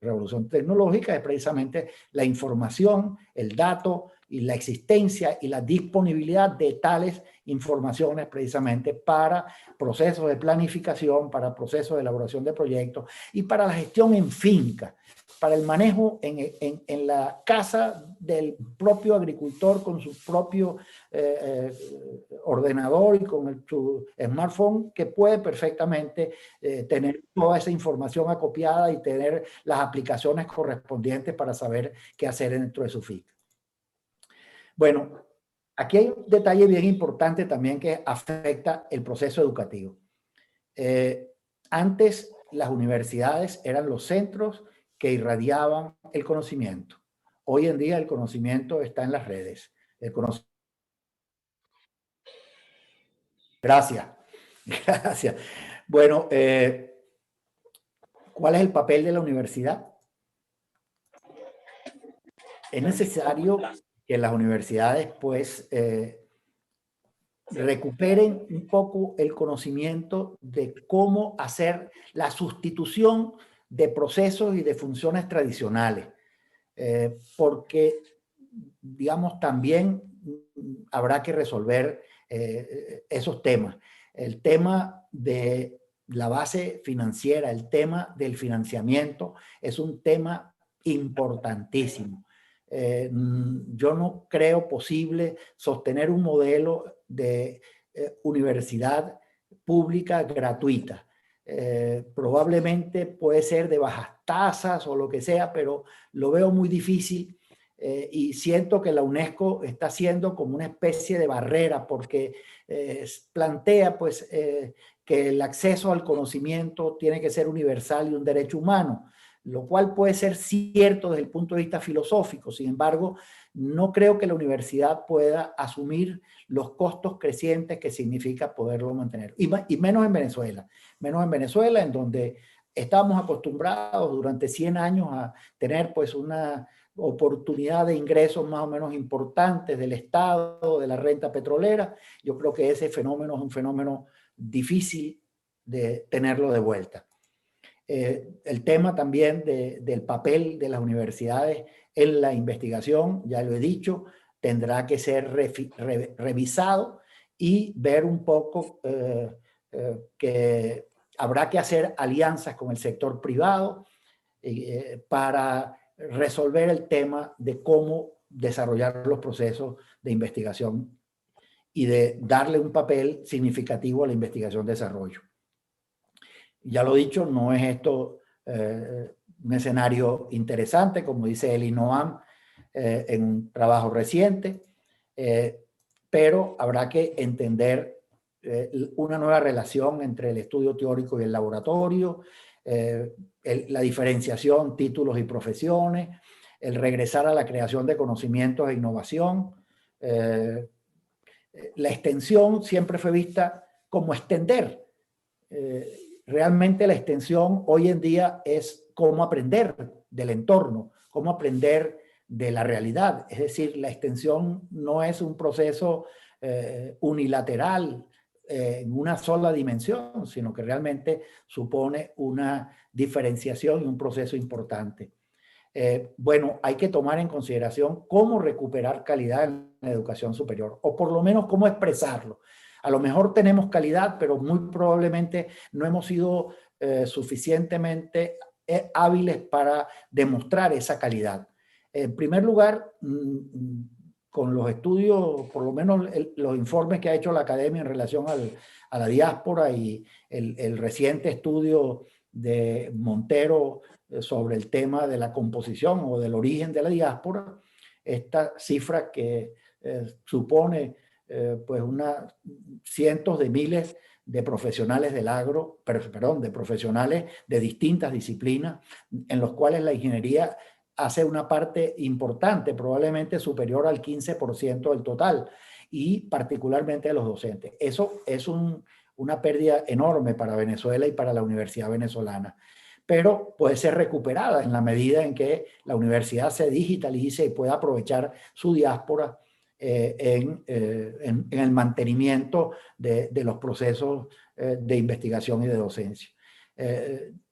revolución tecnológica, es precisamente la información, el dato y la existencia y la disponibilidad de tales informaciones precisamente para procesos de planificación, para procesos de elaboración de proyectos y para la gestión en finca, para el manejo en la casa del propio agricultor con su propio ordenador y con su smartphone, que puede perfectamente tener toda esa información acopiada y tener las aplicaciones correspondientes para saber qué hacer dentro de su finca. Bueno, aquí hay un detalle bien importante también que afecta el proceso educativo. Antes las universidades eran los centros que irradiaban el conocimiento. Hoy en día el conocimiento está en las redes. Gracias. Gracias. Bueno, ¿cuál es el papel de la universidad? Es necesario que las universidades pues recuperen un poco el conocimiento de cómo hacer la sustitución de procesos y de funciones tradicionales, porque, digamos, también habrá que resolver esos temas. el tema de la base financiera, el tema del financiamiento es un tema importantísimo. Yo no creo posible sostener un modelo de universidad pública gratuita. Probablemente puede ser de bajas tasas o lo que sea, pero lo veo muy difícil y siento que la UNESCO está haciendo como una especie de barrera porque plantea pues que el acceso al conocimiento tiene que ser universal y un derecho humano, lo cual puede ser cierto desde el punto de vista filosófico. Sin embargo, no creo que la universidad pueda asumir los costos crecientes que significa poderlo mantener. Y menos en Venezuela, en donde estábamos acostumbrados durante 100 años a tener pues una oportunidad de ingresos más o menos importantes del Estado, de la renta petrolera. Yo creo que ese fenómeno es un fenómeno difícil de tenerlo de vuelta. El tema también del papel de las universidades en la investigación, ya lo he dicho, tendrá que ser revisado y ver un poco que habrá que hacer alianzas con el sector privado para resolver el tema de cómo desarrollar los procesos de investigación y de darle un papel significativo a la investigación-desarrollo. Ya lo dicho, no es esto un escenario interesante, como dice Elie Noam en un trabajo reciente, pero habrá que entender una nueva relación entre el estudio teórico y el laboratorio, la diferenciación, títulos y profesiones, el regresar a la creación de conocimientos e innovación. La extensión siempre fue vista como extender. Realmente la extensión hoy en día es cómo aprender del entorno, cómo aprender de la realidad. Es decir, la extensión no es un proceso unilateral en una sola dimensión, sino que realmente supone una diferenciación y un proceso importante. Bueno, hay que tomar en consideración cómo recuperar calidad en la educación superior, o por lo menos cómo expresarlo. A lo mejor tenemos calidad, pero muy probablemente no hemos sido suficientemente hábiles para demostrar esa calidad. En primer lugar, con los estudios, por lo menos los informes que ha hecho la academia en relación a la diáspora y el reciente estudio de Montero sobre el tema de la composición o del origen de la diáspora, esta cifra que supone pues cientos de miles de profesionales del agro, perdón, de profesionales de distintas disciplinas, en los cuales la ingeniería hace una parte importante, probablemente superior al 15% del total, y particularmente de los docentes. Eso es una pérdida enorme para Venezuela y para la Universidad Venezolana, pero puede ser recuperada en la medida en que la universidad se digitalice y pueda aprovechar su diáspora en el mantenimiento de los procesos de investigación y de docencia.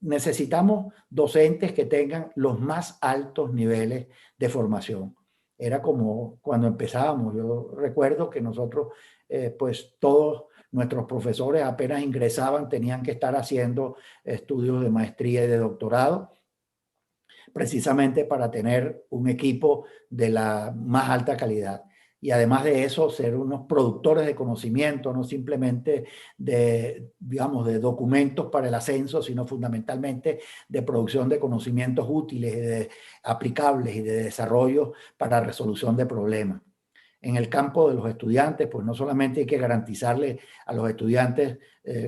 Necesitamos docentes que tengan los más altos niveles de formación. Era como cuando empezábamos. Yo recuerdo que nosotros, pues todos nuestros profesores apenas ingresaban, tenían que estar haciendo estudios de maestría y de doctorado, precisamente para tener un equipo de la más alta calidad. Y además de eso, ser unos productores de conocimiento, no simplemente digamos, de documentos para el ascenso, sino fundamentalmente de producción de conocimientos útiles, aplicables y de desarrollo para resolución de problemas. En el campo de los estudiantes, pues no solamente hay que garantizarle a los estudiantes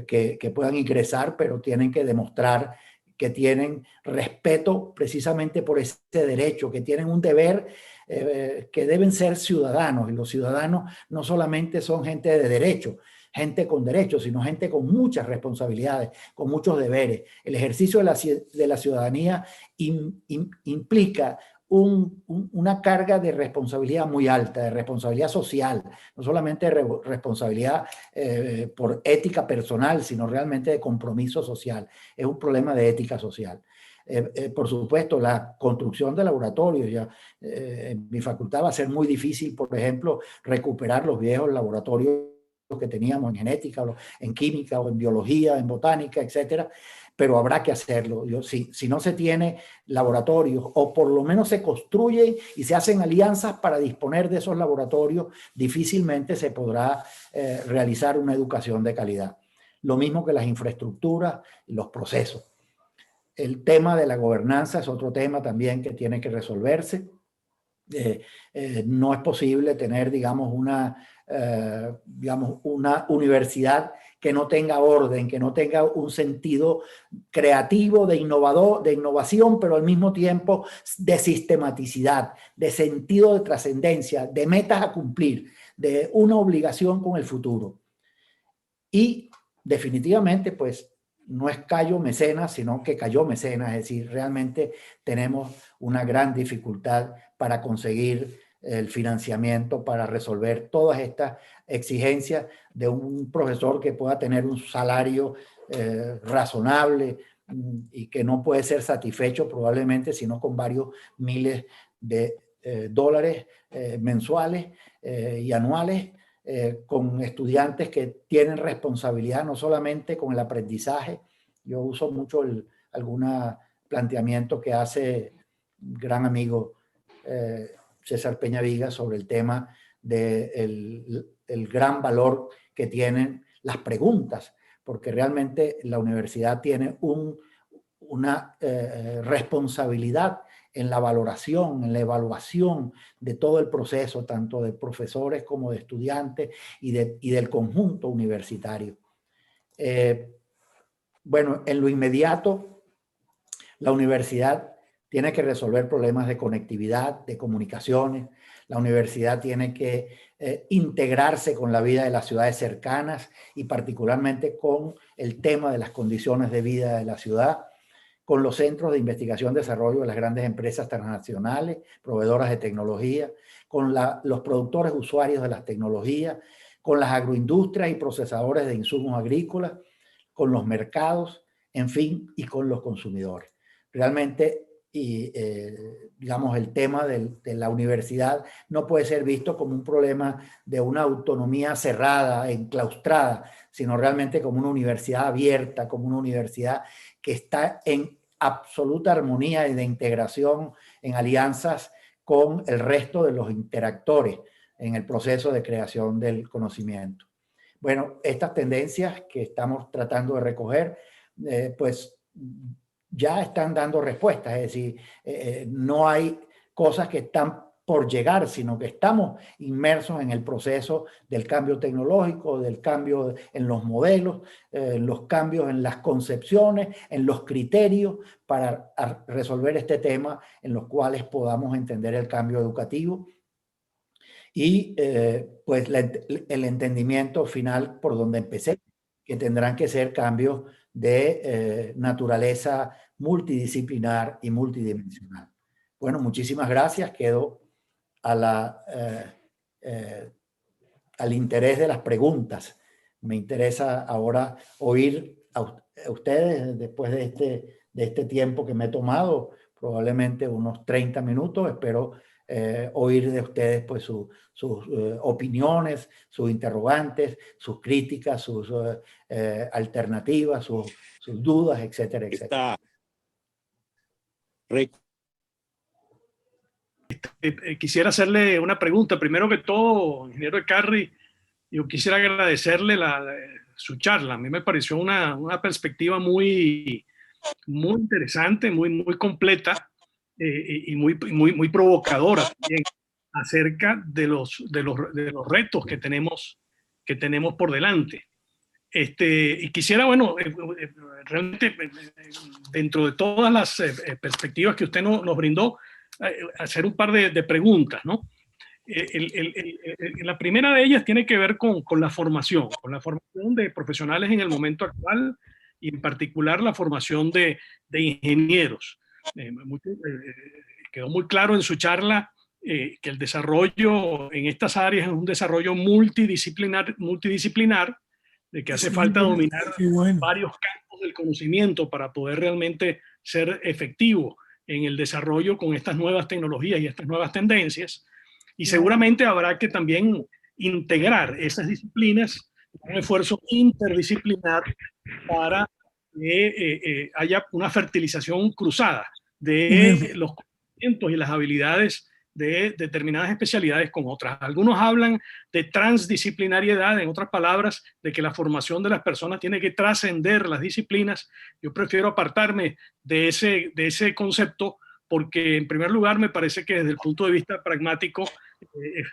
que puedan ingresar, pero tienen que demostrar que tienen respeto precisamente por ese derecho, que tienen un deber, que deben ser ciudadanos, y los ciudadanos no solamente son gente de derecho, gente con derechos, sino gente con muchas responsabilidades, con muchos deberes. El ejercicio de la ciudadanía implica una carga de responsabilidad muy alta, de responsabilidad social, no solamente de responsabilidad por ética personal, sino realmente de compromiso social. Es un problema de ética social. Por supuesto, la construcción de laboratorios, ya en mi facultad va a ser muy difícil, por ejemplo, recuperar los viejos laboratorios que teníamos en genética, o en química, o en biología, en botánica, etcétera, pero habrá que hacerlo. Si no se tiene laboratorios, o por lo menos se construyen y se hacen alianzas para disponer de esos laboratorios, difícilmente se podrá realizar una educación de calidad. Lo mismo que las infraestructuras y los procesos. El tema de la gobernanza es otro tema también que tiene que resolverse. No es posible tener, digamos, una universidad que no tenga orden, que no tenga un sentido creativo, de innovación, pero al mismo tiempo de sistematicidad, de sentido de trascendencia, de metas a cumplir, de una obligación con el futuro. Y definitivamente, pues, no es Cayo Mecenas, sino que cayó Mecenas, es decir, realmente tenemos una gran dificultad para conseguir el financiamiento para resolver todas estas exigencias de un profesor que pueda tener un salario razonable y que no puede ser satisfecho probablemente sino con varios miles de dólares mensuales y anuales, con estudiantes que tienen responsabilidad no solamente con el aprendizaje. Yo uso mucho algún planteamiento que hace un gran amigo César Peñaviga sobre el tema del gran valor que tienen las preguntas, porque realmente la universidad tiene una responsabilidad en la valoración, en la evaluación de todo el proceso, tanto de profesores como de estudiantes y del conjunto universitario. Bueno, en lo inmediato, la universidad tiene que resolver problemas de conectividad, de comunicaciones. La universidad tiene que integrarse con la vida de las ciudades cercanas y particularmente con el tema de las condiciones de vida de la ciudad, con los centros de investigación y desarrollo de las grandes empresas transnacionales, proveedoras de tecnología, con los productores usuarios de las tecnologías, con las agroindustrias y procesadores de insumos agrícolas, con los mercados, en fin, y con los consumidores. Realmente, digamos, el tema de la universidad no puede ser visto como un problema de una autonomía cerrada, enclaustrada, sino realmente como una universidad abierta, como una universidad que está en absoluta armonía y de integración en alianzas con el resto de los interactores en el proceso de creación del conocimiento. Bueno, estas tendencias que estamos tratando de recoger, pues ya están dando respuestas, es decir, no hay cosas que están por llegar, sino que estamos inmersos en el proceso del cambio tecnológico, del cambio en los modelos, los cambios en las concepciones, en los criterios para resolver este tema en los cuales podamos entender el cambio educativo y pues el entendimiento final por donde empecé, que tendrán que ser cambios de naturaleza multidisciplinar y multidimensional. Bueno, muchísimas gracias. Quedo al interés de las preguntas. Me interesa ahora oír a ustedes después de este tiempo que me he tomado, probablemente unos 30 minutos. Espero oír de ustedes pues sus opiniones, sus interrogantes, sus críticas, sus alternativas, sus dudas, etcétera, etcétera. Quisiera hacerle una pregunta. Primero que todo, ingeniero Ecarry, yo quisiera agradecerle su charla. A mí me pareció una perspectiva muy interesante, muy completa y muy provocadora también acerca de los retos que tenemos por delante. Y quisiera, bueno, realmente dentro de todas las perspectivas que usted nos brindó, hacer un par de preguntas, ¿no? La primera de ellas tiene que ver con la formación de profesionales en el momento actual y en particular la formación de ingenieros. Quedó muy claro en su charla que el desarrollo en estas áreas es un desarrollo multidisciplinar, de que hace falta dominar varios campos del conocimiento para poder realmente ser efectivo en el desarrollo con estas nuevas tecnologías y estas nuevas tendencias. Y seguramente habrá que también integrar esas disciplinas un esfuerzo interdisciplinar para que haya una fertilización cruzada de los conocimientos y las habilidades de determinadas especialidades con otras. Algunos hablan de transdisciplinariedad, en otras palabras, de que la formación de las personas tiene que trascender las disciplinas. Yo prefiero apartarme de ese concepto porque, en primer lugar, me parece que desde el punto de vista pragmático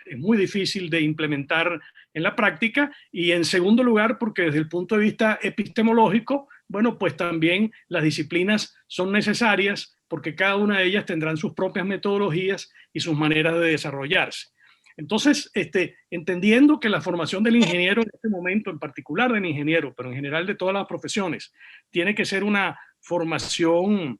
es muy difícil de implementar en la práctica, y en segundo lugar, porque desde el punto de vista epistemológico, bueno, pues también las disciplinas son necesarias porque cada una de ellas tendrán sus propias metodologías y sus maneras de desarrollarse. Entonces, entendiendo que la formación del ingeniero en este momento, en particular del ingeniero, pero en general de todas las profesiones, tiene que ser una formación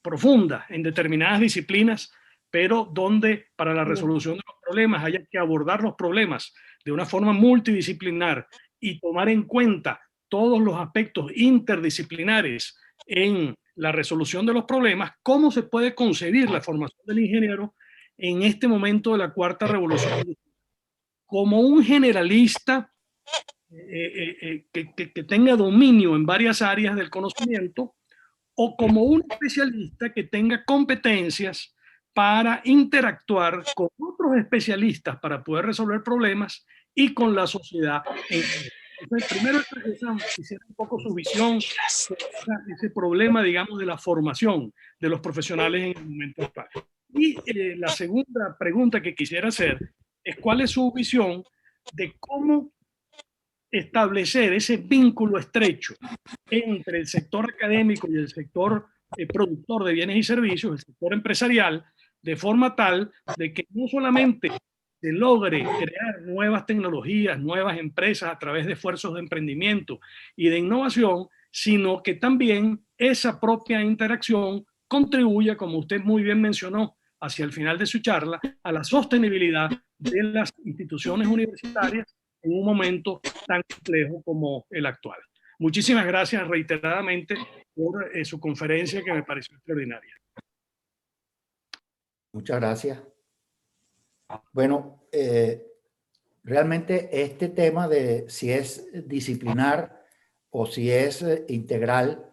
profunda en determinadas disciplinas, pero donde para la resolución de los problemas haya que abordar los problemas de una forma multidisciplinar y tomar en cuenta todos los aspectos interdisciplinares en la resolución de los problemas. ¿Cómo se puede concebir la formación del ingeniero en este momento de la cuarta revolución? Como un generalista que tenga dominio en varias áreas del conocimiento, o como un especialista que tenga competencias para interactuar con otros especialistas para poder resolver problemas y con la sociedad en general. Entonces, primero, quisiera un poco su visión sobre ese problema, digamos, de la formación de los profesionales en el momento actual. Y la segunda pregunta que quisiera hacer es cuál es su visión de cómo establecer ese vínculo estrecho entre el sector académico y el sector productor de bienes y servicios, el sector empresarial, de forma tal de que no solamente se logre crear nuevas tecnologías, nuevas empresas a través de esfuerzos de emprendimiento y de innovación, sino que también esa propia interacción contribuya, como usted muy bien mencionó hacia el final de su charla, a la sostenibilidad de las instituciones universitarias en un momento tan complejo como el actual. Muchísimas gracias reiteradamente por su conferencia, que me pareció extraordinaria. Muchas gracias. Bueno, realmente este tema de si es disciplinar o si es integral,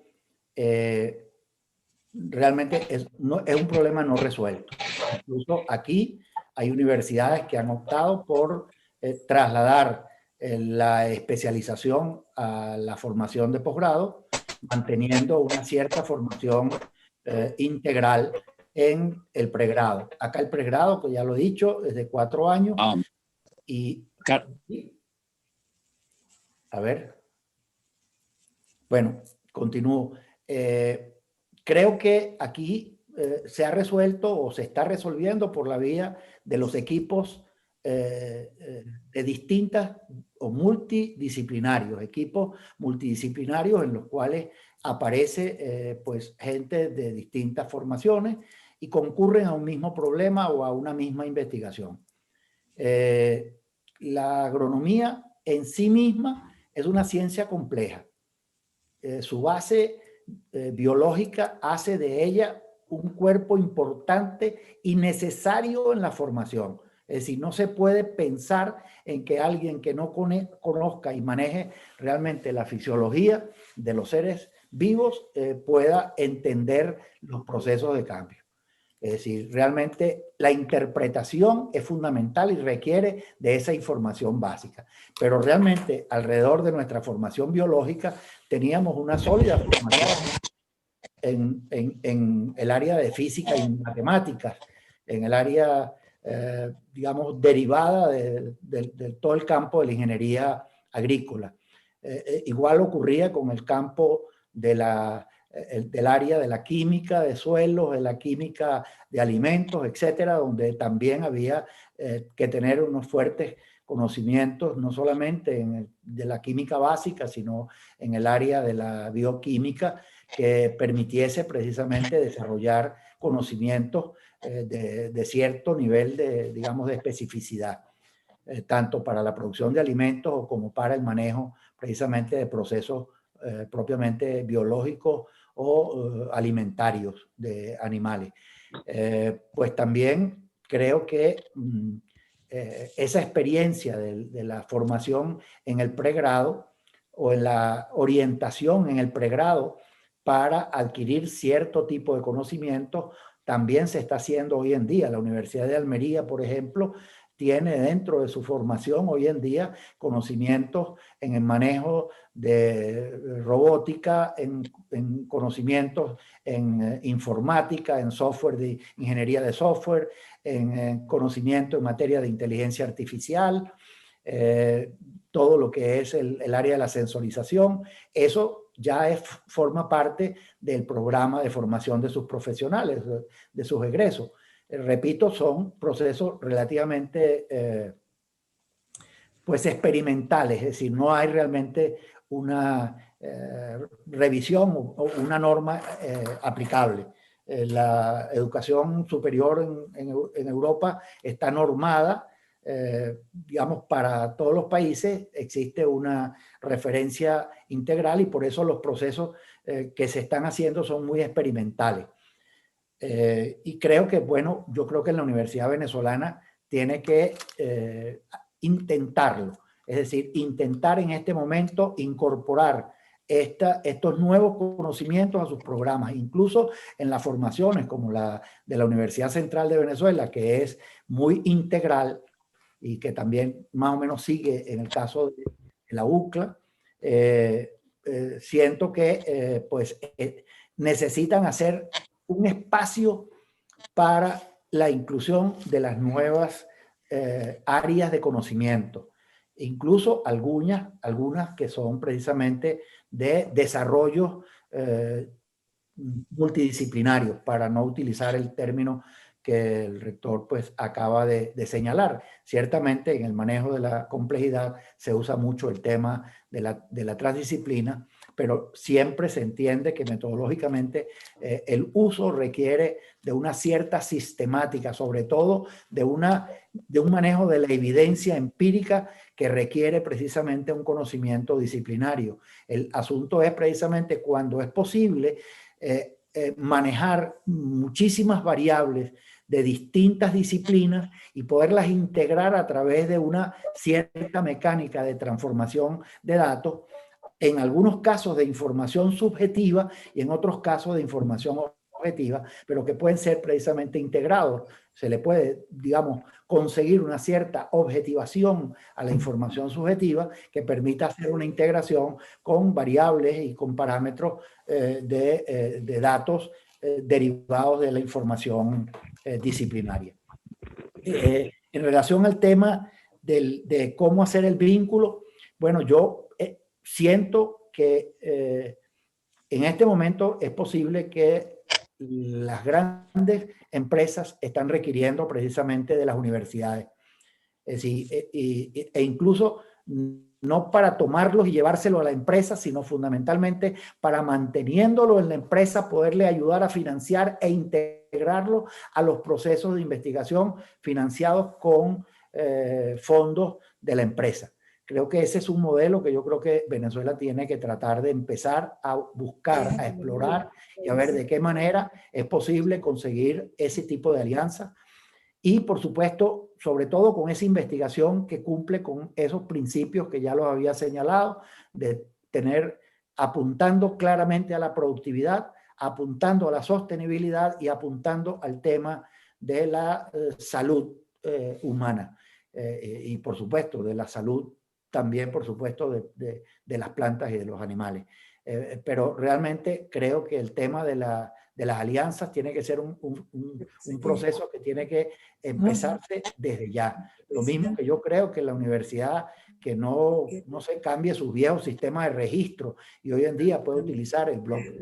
realmente es un problema no resuelto. Incluso aquí hay universidades que han optado por trasladar la especialización a la formación de posgrado, manteniendo una cierta formación integral en el pregrado. Acá el pregrado, que ya lo he dicho, es de 4 años. A ver. Bueno, continúo. Creo que aquí se ha resuelto o se está resolviendo por la vía de los equipos de distintas o multidisciplinarios, equipos multidisciplinarios en los cuales aparece pues gente de distintas formaciones y concurren a un mismo problema o a una misma investigación. La agronomía en sí misma es una ciencia compleja. Su base biológica hace de ella un cuerpo importante y necesario en la formación. Es decir, no se puede pensar en que alguien que no conozca y maneje realmente la fisiología de los seres vivos pueda entender los procesos de cambio. Es decir, realmente la interpretación es fundamental y requiere de esa información básica. Pero realmente alrededor de nuestra formación biológica teníamos una sólida formación en el área de física y matemáticas, en el área, digamos, derivada de todo el campo de la ingeniería agrícola. Igual ocurría con el campo del área de la química de suelos, de la química de alimentos, etcétera, donde también había que tener unos fuertes conocimientos, no solamente de la química básica, sino en el área de la bioquímica, que permitiese precisamente desarrollar conocimientos de cierto nivel digamos, de especificidad, tanto para la producción de alimentos como para el manejo precisamente de procesos propiamente biológicos o alimentarios de animales. Pues también creo que esa experiencia de la formación en el pregrado o en la orientación en el pregrado para adquirir cierto tipo de conocimientos, también se está haciendo hoy en día. La Universidad de Almería, por ejemplo, tiene dentro de su formación hoy en día conocimientos en el manejo de robótica, en conocimientos en informática, en software, de ingeniería de software, en conocimiento en materia de inteligencia artificial, todo lo que es el área de la sensorización. Eso ya forma parte del programa de formación de sus profesionales, de sus egresos. Repito, son procesos relativamente pues experimentales, es decir, no hay realmente una revisión o una norma aplicable. La educación superior en Europa está normada, digamos, para todos los países existe una referencia integral y por eso los procesos que se están haciendo son muy experimentales. Y creo que, bueno, yo creo que la Universidad Venezolana tiene que intentarlo, es decir, intentar en este momento incorporar estos nuevos conocimientos a sus programas, incluso en las formaciones como la de la Universidad Central de Venezuela, que es muy integral y que también más o menos sigue en el caso de la UCLA. Siento que necesitan hacer un espacio para la inclusión de las nuevas áreas de conocimiento, incluso algunas que son precisamente de desarrollo multidisciplinarios, para no utilizar el término que el rector pues acaba de señalar. Ciertamente en el manejo de la complejidad se usa mucho el tema de la transdisciplina, pero siempre se entiende que metodológicamente el uso requiere de una cierta sistemática, sobre todo de un manejo de la evidencia empírica que requiere precisamente un conocimiento disciplinario. El asunto es precisamente cuando es posible manejar muchísimas variables de distintas disciplinas y poderlas integrar a través de una cierta mecánica de transformación de datos, en algunos casos de información subjetiva y en otros casos de información objetiva, pero que pueden ser precisamente integrados. Se le puede, digamos, conseguir una cierta objetivación a la información subjetiva que permita hacer una integración con variables y con parámetros de datos derivados de la información disciplinaria. En relación al tema de cómo hacer el vínculo, bueno, yo siento que en este momento es posible que las grandes empresas están requiriendo precisamente de las universidades. Es decir, e incluso no para tomarlos y llevárselo a la empresa, sino fundamentalmente para, manteniéndolo en la empresa, poderle ayudar a financiar e integrarlo a los procesos de investigación financiados con fondos de la empresa. Creo que ese es un modelo que yo creo que Venezuela tiene que tratar de empezar a buscar, a explorar y a ver de qué manera es posible conseguir ese tipo de alianzas. Y, por supuesto, sobre todo con esa investigación que cumple con esos principios que ya los había señalado, de tener, apuntando claramente a la productividad, apuntando a la sostenibilidad y apuntando al tema de la salud humana. Y, por supuesto, de la salud también, por supuesto, de las plantas y de los animales. Pero realmente creo que el tema de las alianzas tiene que ser un proceso que tiene que empezarse desde ya. Lo mismo que yo creo que la universidad que no se cambie sus viejos sistemas de registro y hoy en día puede utilizar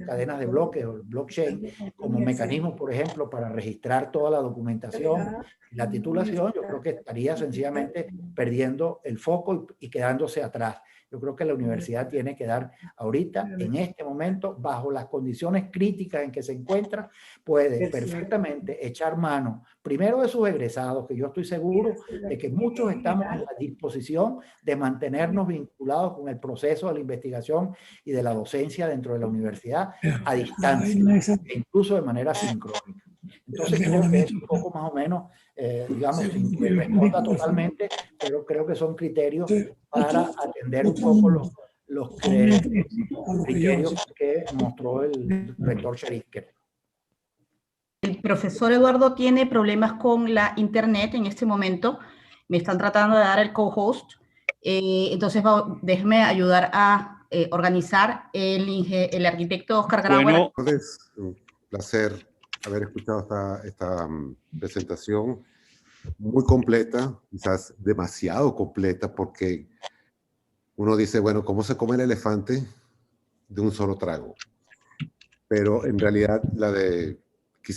cadenas de bloques o el blockchain como mecanismo, por ejemplo, para registrar toda la documentación y la titulación. Yo creo que estaría sencillamente perdiendo el foco y quedándose atrás. Yo creo que la universidad tiene que dar ahorita, en este momento, bajo las condiciones críticas en que se encuentra, puede perfectamente echar mano, primero de sus egresados, que yo estoy seguro de que muchos estamos a la disposición de mantenernos vinculados con el proceso de la investigación y de la docencia dentro de la universidad a distancia, e incluso de manera sincrónica. Entonces creo que es un poco más o menos, digamos, sin que responda totalmente, pero creo que son criterios para atender un poco los criterios que mostró el rector Scheritzker. El profesor Eduardo tiene problemas con la internet en este momento. Me están tratando de dar el co-host. Entonces, déjeme ayudar a organizar el arquitecto Oscar Grauer. Bueno, Es un placer haber escuchado esta presentación muy completa, quizás demasiado completa, porque uno dice, bueno, ¿cómo se come el elefante de un solo trago? Pero en realidad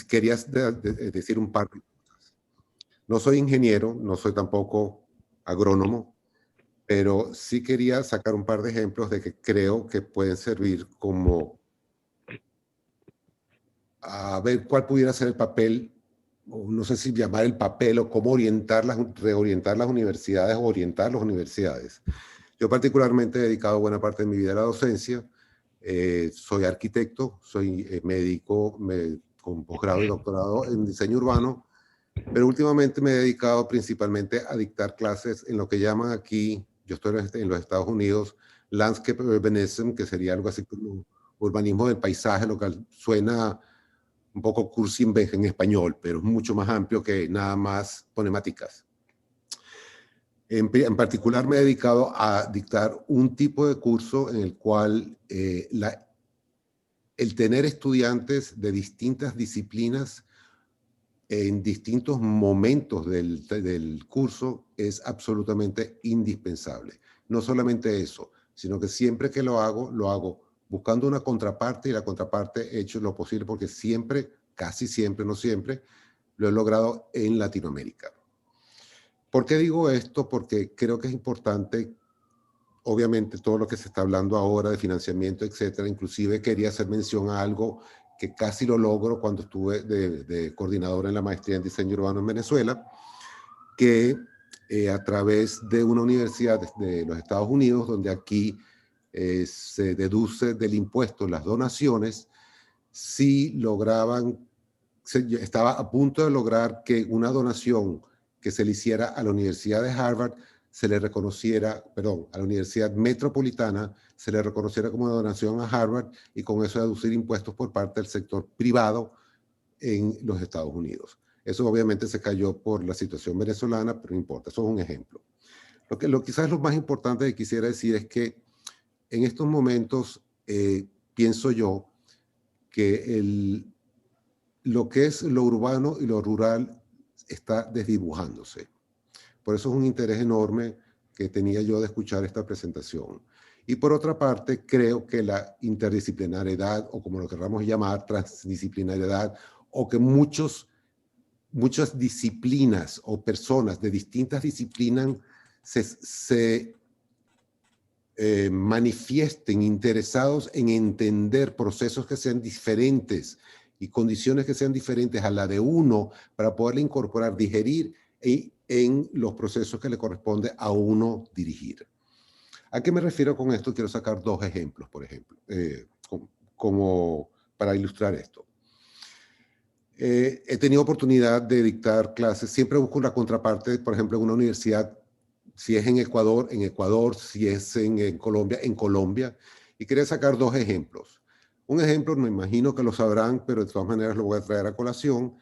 querías decir un par de cosas. No soy ingeniero, no soy tampoco agrónomo, pero sí quería sacar un par de ejemplos de que creo que pueden servir como a ver cuál pudiera ser el papel, o no sé si llamar el papel o cómo reorientar las universidades o orientar las universidades. Yo particularmente he dedicado buena parte de mi vida a la docencia. Soy arquitecto, soy médico con posgrado y doctorado en diseño urbano, pero últimamente me he dedicado principalmente a dictar clases en lo que llaman aquí, yo estoy en los Estados Unidos, Landscape Urbanism, que sería algo así como urbanismo del paisaje, lo que suena un poco cursi en español, pero es mucho más amplio que nada más fonemáticas. En particular me he dedicado a dictar un tipo de curso en el cual el tener estudiantes de distintas disciplinas en distintos momentos del curso es absolutamente indispensable. No solamente eso, sino que siempre que lo hago buscando una contraparte, y la contraparte he hecho lo posible porque siempre, casi siempre, no siempre, lo he logrado en Latinoamérica. ¿Por qué digo esto? Porque creo que es importante, obviamente, todo lo que se está hablando ahora de financiamiento, etcétera. Inclusive quería hacer mención a algo que casi lo logro cuando estuve de coordinador en la maestría en diseño urbano en Venezuela, que a través de una universidad de los Estados Unidos, donde aquí se deduce del impuesto las donaciones, sí lograban, estaba a punto de lograr que una donación que se le hiciera a la Universidad de Harvard se le reconociera, perdón, a la Universidad Metropolitana se le reconociera como una donación a Harvard, y con eso deducir impuestos por parte del sector privado en los Estados Unidos. Eso obviamente se cayó por la situación venezolana, pero no importa, eso es un ejemplo. Quizás lo más importante que quisiera decir es que en estos momentos pienso yo que lo que es lo urbano y lo rural está desdibujándose. Por eso es un interés enorme que tenía yo de escuchar esta presentación. Y por otra parte, creo que la interdisciplinariedad, o como lo queramos llamar, transdisciplinariedad, o que muchas disciplinas o personas de distintas disciplinas se manifiesten interesados en entender procesos que sean diferentes y condiciones que sean diferentes a la de uno para poderle incorporar, digerir en los procesos que le corresponde a uno dirigir. ¿A qué me refiero con esto? Quiero sacar dos ejemplos, por ejemplo, como para ilustrar esto. He tenido oportunidad de dictar clases, siempre busco una contraparte, por ejemplo, en una universidad, si es en Ecuador, si es en Colombia, y quería sacar dos ejemplos. Un ejemplo, me imagino que lo sabrán, pero de todas maneras lo voy a traer a colación,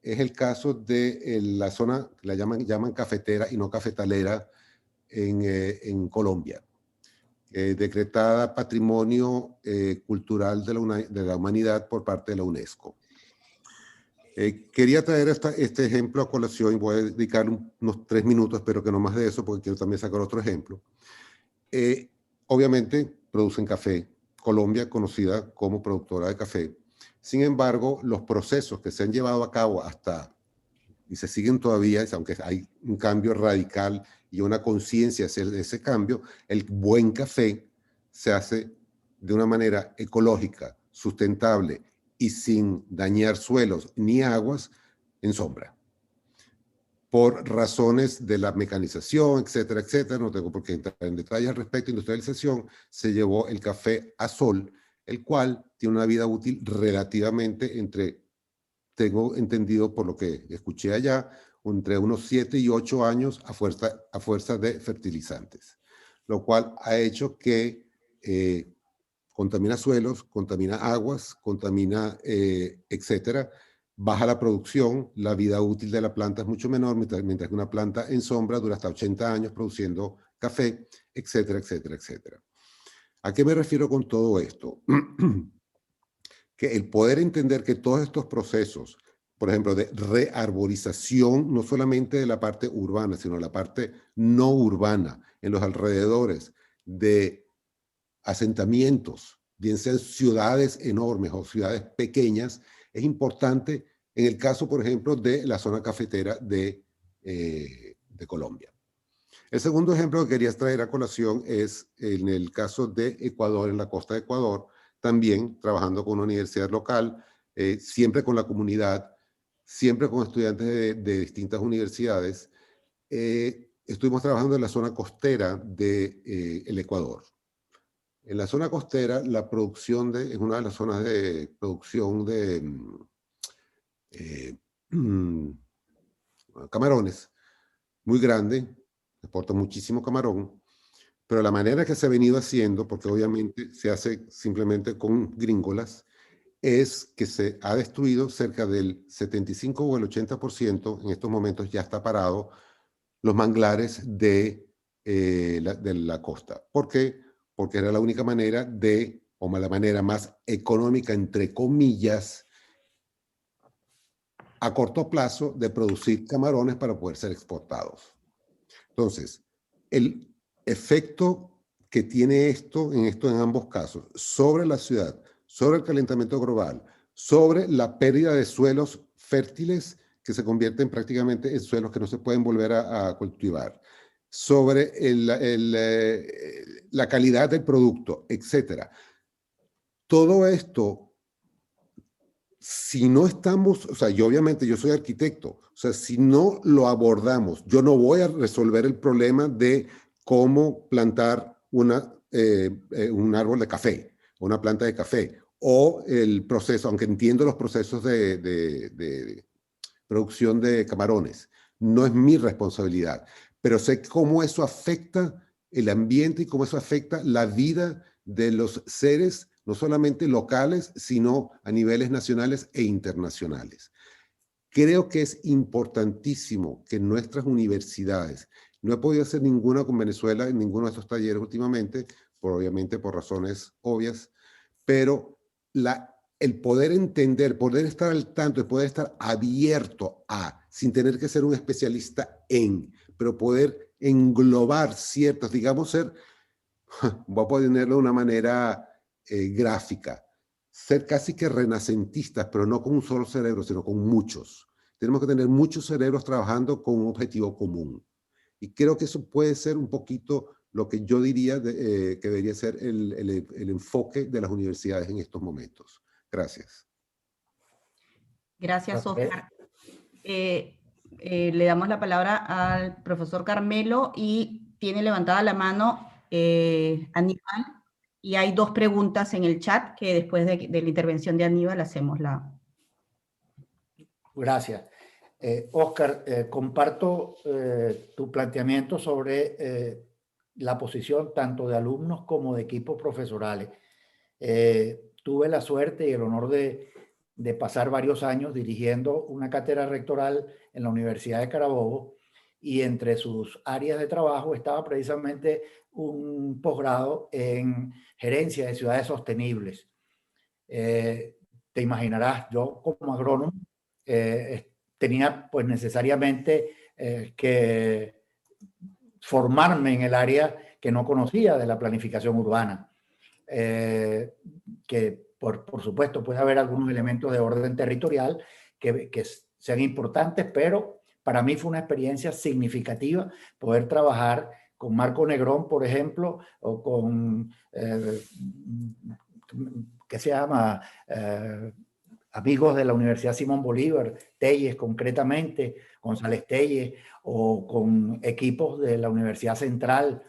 es el caso de la zona que la llaman cafetera y no cafetalera en Colombia, decretada Patrimonio Cultural de la Humanidad por parte de la UNESCO. Quería traer este ejemplo a colación y voy a dedicar unos 3 minutos, espero que no más de eso, porque quiero también sacar otro ejemplo. Obviamente producen café. Colombia, conocida como productora de café. Sin embargo, los procesos que se han llevado a cabo y se siguen todavía, aunque hay un cambio radical y una conciencia hacia ese cambio, el buen café se hace de una manera ecológica, sustentable y sin dañar suelos ni aguas en sombra. Por razones de la mecanización, etcétera, etcétera, no tengo por qué entrar en detalles al respecto. Industrialización, se llevó el café a sol, el cual tiene una vida útil relativamente entre tengo entendido por lo que escuché allá, entre unos 7 y 8 años a fuerza de fertilizantes, lo cual ha hecho que contamina suelos, contamina aguas, contamina, etcétera, baja la producción, la vida útil de la planta es mucho menor, mientras que una planta en sombra dura hasta 80 años produciendo café, etcétera, etcétera, etcétera. ¿A qué me refiero con todo esto? Que el poder entender que todos estos procesos, por ejemplo, de rearborización, no solamente de la parte urbana, sino la parte no urbana, en los alrededores de asentamientos, bien sean ciudades enormes o ciudades pequeñas, es importante en el caso, por ejemplo, de la zona cafetera de Colombia. El segundo ejemplo que quería traer a colación es en el caso de Ecuador, en la costa de Ecuador, también trabajando con una universidad local, siempre con la comunidad, siempre con estudiantes de distintas universidades. Estuvimos trabajando en la zona costera del Ecuador. En la zona costera, la producción es una de las zonas de producción de camarones, muy grande, exporta muchísimo camarón, pero la manera que se ha venido haciendo, porque obviamente se hace simplemente con gringolas, es que se ha destruido cerca del 75 o el 80%, en estos momentos ya está parado, los manglares de la costa. ¿Por qué? Porque era la única manera o la manera más económica, entre comillas, a corto plazo, de producir camarones para poder ser exportados. Entonces, el efecto que tiene esto en ambos casos, sobre la ciudad, sobre el calentamiento global, sobre la pérdida de suelos fértiles que se convierten prácticamente en suelos que no se pueden volver a cultivar, sobre la calidad del producto, etc. Todo esto, si no estamos, o sea, obviamente yo soy arquitecto, o sea, si no lo abordamos, yo no voy a resolver el problema de cómo plantar un árbol de café, una planta de café, o el proceso, aunque entiendo los procesos de producción de camarones, no es mi responsabilidad, pero sé cómo eso afecta el ambiente y cómo eso afecta la vida de los seres, no solamente locales, sino a niveles nacionales e internacionales. Creo que es importantísimo que nuestras universidades, no he podido hacer ninguna con Venezuela en ninguno de estos talleres últimamente, obviamente por razones obvias, pero el poder entender, poder estar al tanto, el poder estar abierto sin tener que ser un especialista pero poder englobar ciertas, digamos, voy a ponerlo de una manera gráfica, ser casi que renacentistas, pero no con un solo cerebro, sino con muchos. Tenemos que tener muchos cerebros trabajando con un objetivo común. Y creo que eso puede ser un poquito lo que yo diría que debería ser el enfoque de las universidades en estos momentos. Gracias. Gracias, Oscar. Le damos la palabra al profesor Carmelo y tiene levantada la mano Aníbal, y hay dos preguntas en el chat que después de la intervención de Aníbal hacemos la... Gracias. Oscar, comparto tu planteamiento sobre la posición tanto de alumnos como de equipos profesorales. Tuve la suerte y el honor de pasar varios años dirigiendo una cátedra rectoral en la Universidad de Carabobo, y entre sus áreas de trabajo estaba precisamente un posgrado en gerencia de ciudades sostenibles. Te imaginarás, yo como agrónomo tenía pues necesariamente que formarme en el área que no conocía de la planificación urbana, que por supuesto puede haber algunos elementos de orden territorial que sean importantes, pero para mí fue una experiencia significativa poder trabajar con Marco Negrón, por ejemplo, o con, ¿qué se llama? Amigos de la Universidad Simón Bolívar, Telles concretamente, González Telles, o con equipos de la Universidad Central,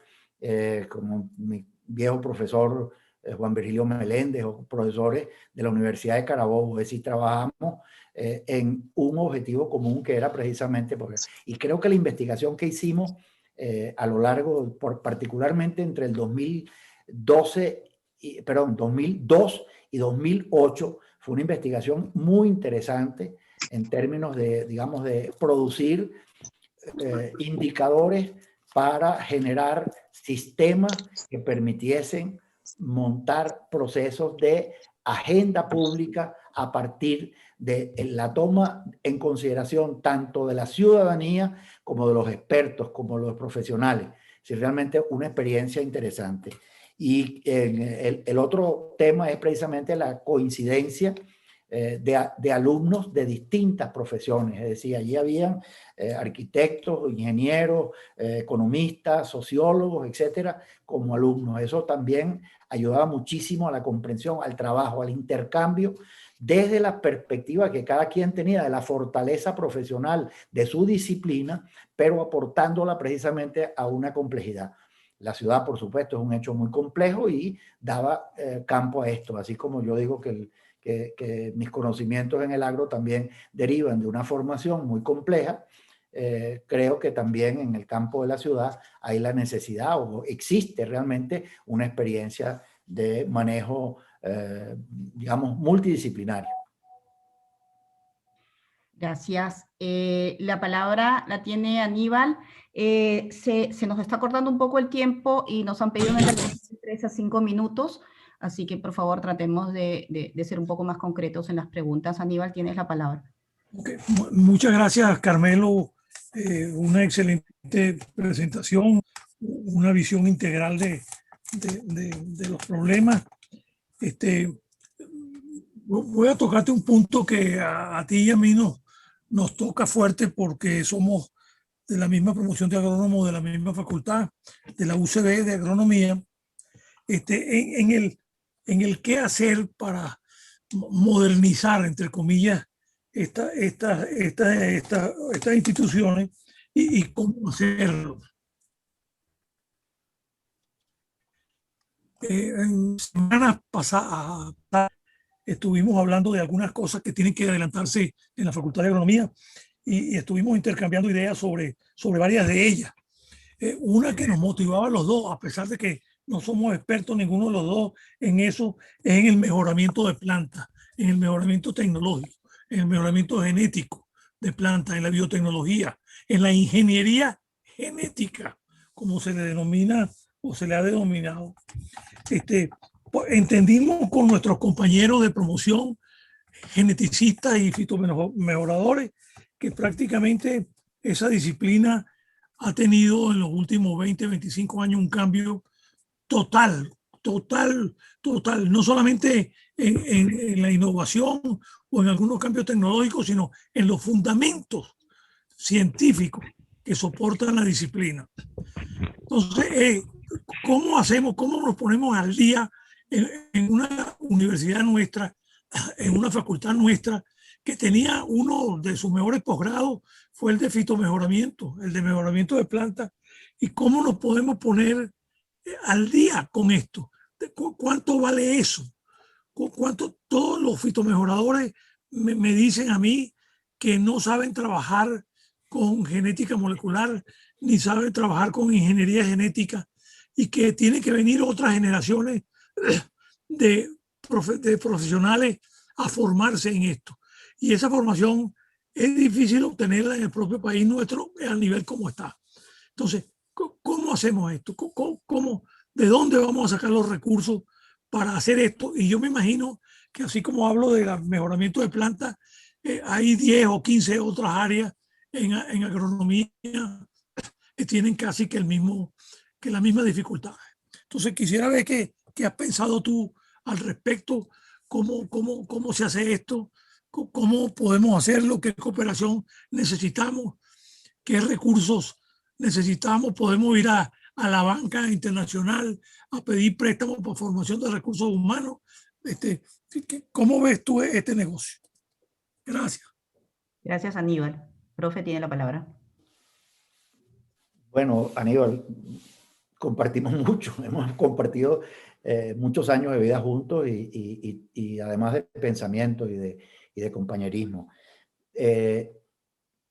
como mi viejo profesor Juan Virgilio Meléndez o profesores de la Universidad de Carabobo. Es decir, trabajamos en un objetivo común que era precisamente, y creo que la investigación que hicimos a lo largo, particularmente entre el 2002 y 2008, fue una investigación muy interesante en términos de, digamos, de producir indicadores para generar sistemas que permitiesen montar procesos de agenda pública a partir de la toma en consideración tanto de la ciudadanía como de los expertos, como de los profesionales. Es realmente una experiencia interesante. Y el otro tema es precisamente la coincidencia de alumnos de distintas profesiones. Es decir, allí habían arquitectos, ingenieros, economistas, sociólogos, etcétera, como alumnos. Eso también ayudaba muchísimo a la comprensión, al trabajo, al intercambio, desde la perspectiva que cada quien tenía de la fortaleza profesional de su disciplina, pero aportándola precisamente a una complejidad. La ciudad, por supuesto, es un hecho muy complejo y daba campo a esto, así como yo digo que mis conocimientos en el agro también derivan de una formación muy compleja. Creo que también en el campo de la ciudad hay la necesidad o existe realmente una experiencia de manejo, digamos, multidisciplinario. Gracias. La palabra la tiene Aníbal. Se nos está cortando un poco el tiempo y nos han pedido una intervención de 3 a 5 minutos, así que por favor tratemos de ser un poco más concretos en las preguntas. Aníbal, tienes la palabra. Okay. Muchas gracias, Carmelo. Una excelente presentación, una visión integral de los problemas. Voy a tocarte un punto que a ti y a mí nos toca fuerte porque somos de la misma promoción de agrónomo, de la misma facultad, de la UCB de agronomía, en el qué hacer para modernizar, entre comillas, estas instituciones y cómo hacerlo. En semanas pasadas estuvimos hablando de algunas cosas que tienen que adelantarse en la Facultad de Agronomía y estuvimos intercambiando ideas sobre varias de ellas. Una que nos motivaba a los dos, a pesar de que no somos expertos ninguno de los dos en eso, es en el mejoramiento de plantas, en el mejoramiento tecnológico, en el mejoramiento genético de plantas, en la biotecnología, en la ingeniería genética, como se le denomina o se le ha denominado. Entendimos con nuestros compañeros de promoción, geneticistas y fitomejoradores, que prácticamente esa disciplina ha tenido en los últimos 20, 25 años un cambio total, no solamente en la innovación o en algunos cambios tecnológicos, sino en los fundamentos científicos que soportan la disciplina. Entonces, ¿cómo hacemos, cómo nos ponemos al día en una universidad nuestra, en una facultad nuestra, que tenía uno de sus mejores posgrados, fue el de fitomejoramiento, el de mejoramiento de plantas, y cómo nos podemos poner al día con esto? ¿Cuánto vale eso? ¿Cuánto? Todos los fitomejoradores me dicen a mí que no saben trabajar con genética molecular, ni saben trabajar con ingeniería genética, y que tienen que venir otras generaciones de profesionales a formarse en esto. Y esa formación es difícil obtenerla en el propio país nuestro al nivel como está. Entonces, ¿cómo hacemos esto? ¿De dónde vamos a sacar los recursos para hacer esto? Y yo me imagino que así como hablo del mejoramiento de plantas, hay 10 o 15 otras áreas en agronomía que tienen casi que la misma dificultad. Entonces quisiera ver qué has pensado tú al respecto, cómo se hace esto, cómo podemos hacerlo, qué cooperación necesitamos, qué recursos necesitamos. Podemos ir a la banca internacional a pedir préstamos para formación de recursos humanos. ¿Cómo ves tú este negocio? Gracias. Gracias, Aníbal. Profe, tiene la palabra. Bueno, Aníbal, compartimos mucho, hemos compartido muchos años de vida juntos y además de pensamiento y de compañerismo.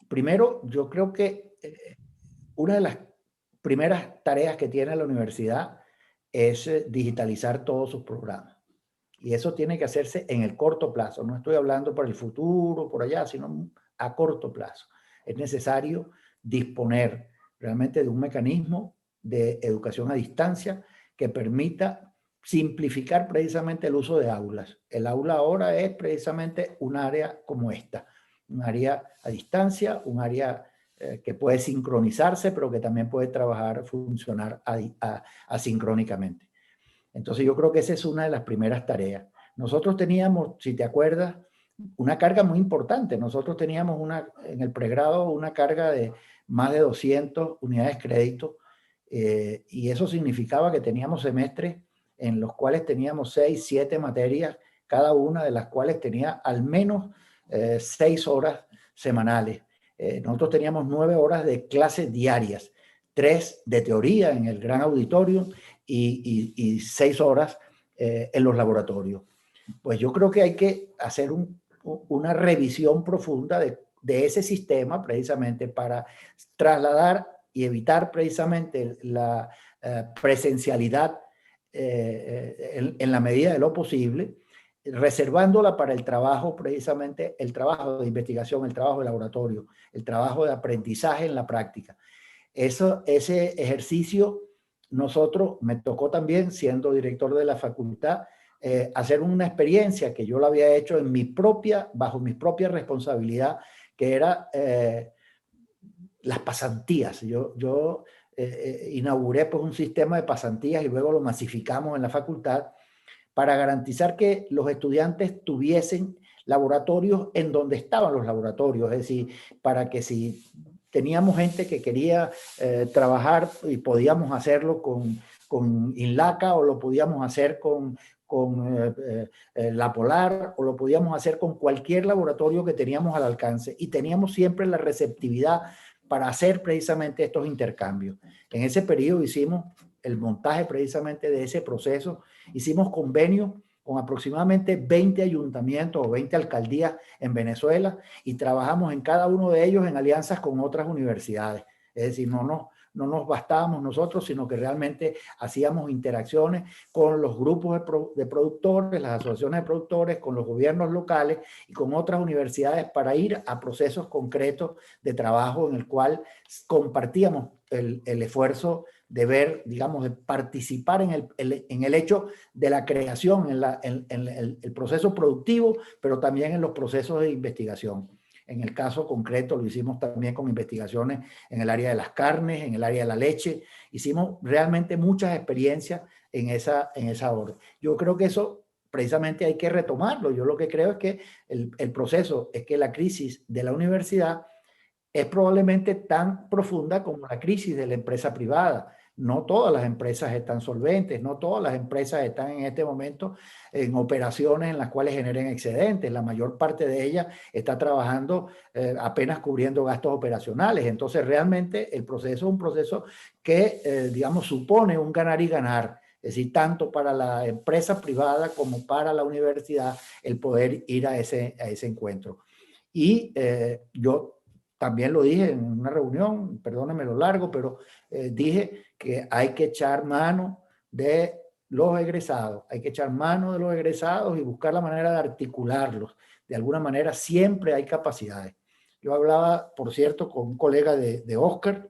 Primero, yo creo que una de las primeras tareas que tiene la universidad es digitalizar todos sus programas. Y eso tiene que hacerse en el corto plazo. No estoy hablando para el futuro, por allá, sino a corto plazo. Es necesario disponer realmente de un mecanismo de educación a distancia que permita simplificar precisamente el uso de aulas. El aula ahora es precisamente un área como esta, un área a distancia, un área que puede sincronizarse, pero que también puede trabajar, funcionar asincrónicamente. Entonces yo creo que esa es una de las primeras tareas. Nosotros teníamos, si te acuerdas, una carga muy importante. Nosotros teníamos en el pregrado una carga de más de 200 unidades crédito y eso significaba que teníamos semestres en los cuales teníamos 6, 7 materias, cada una de las cuales tenía al menos 6 horas semanales. Nosotros teníamos 9 horas de clases diarias, 3 de teoría en el gran auditorio y 6 horas en los laboratorios. Pues yo creo que hay que hacer una revisión profunda de ese sistema precisamente para trasladar y evitar precisamente la presencialidad en la medida de lo posible, reservándola para el trabajo precisamente, el trabajo de investigación, el trabajo de laboratorio, el trabajo de aprendizaje en la práctica. Ese ejercicio, me tocó también, siendo director de la facultad, hacer una experiencia que yo la había hecho bajo mi propia responsabilidad, que era las pasantías. Yo inauguré pues, un sistema de pasantías y luego lo masificamos en la facultad para garantizar que los estudiantes tuviesen laboratorios en donde estaban los laboratorios, es decir, para que si teníamos gente que quería trabajar y podíamos hacerlo con INLACA o lo podíamos hacer con La Polar o lo podíamos hacer con cualquier laboratorio que teníamos al alcance y teníamos siempre la receptividad para hacer precisamente estos intercambios. En ese periodo hicimos el montaje precisamente de ese proceso, hicimos convenios con aproximadamente 20 ayuntamientos o 20 alcaldías en Venezuela y trabajamos en cada uno de ellos en alianzas con otras universidades. Es decir, no nos bastábamos nosotros, sino que realmente hacíamos interacciones con los grupos de productores, las asociaciones de productores, con los gobiernos locales y con otras universidades para ir a procesos concretos de trabajo en el cual compartíamos el esfuerzo de ver, digamos, de participar en el hecho de la creación, en el proceso productivo, pero también en los procesos de investigación. En el caso concreto lo hicimos también con investigaciones en el área de las carnes, en el área de la leche. Hicimos realmente muchas experiencias en esa orden. Yo creo que eso precisamente hay que retomarlo. Yo lo que creo es que el proceso es que la crisis de la universidad es probablemente tan profunda como la crisis de la empresa privada. No todas las empresas están solventes, no todas las empresas están en este momento en operaciones en las cuales generen excedentes. La mayor parte de ellas está trabajando apenas cubriendo gastos operacionales. Entonces, realmente el proceso es un proceso que, digamos, supone un ganar y ganar. Es decir, tanto para la empresa privada como para la universidad, el poder ir a ese encuentro. Y yo también lo dije en una reunión, perdónenme lo largo, pero dije que hay que echar mano de los egresados, hay que echar mano de los egresados y buscar la manera de articularlos. De alguna manera siempre hay capacidades. Yo hablaba, por cierto, con un colega de Oscar,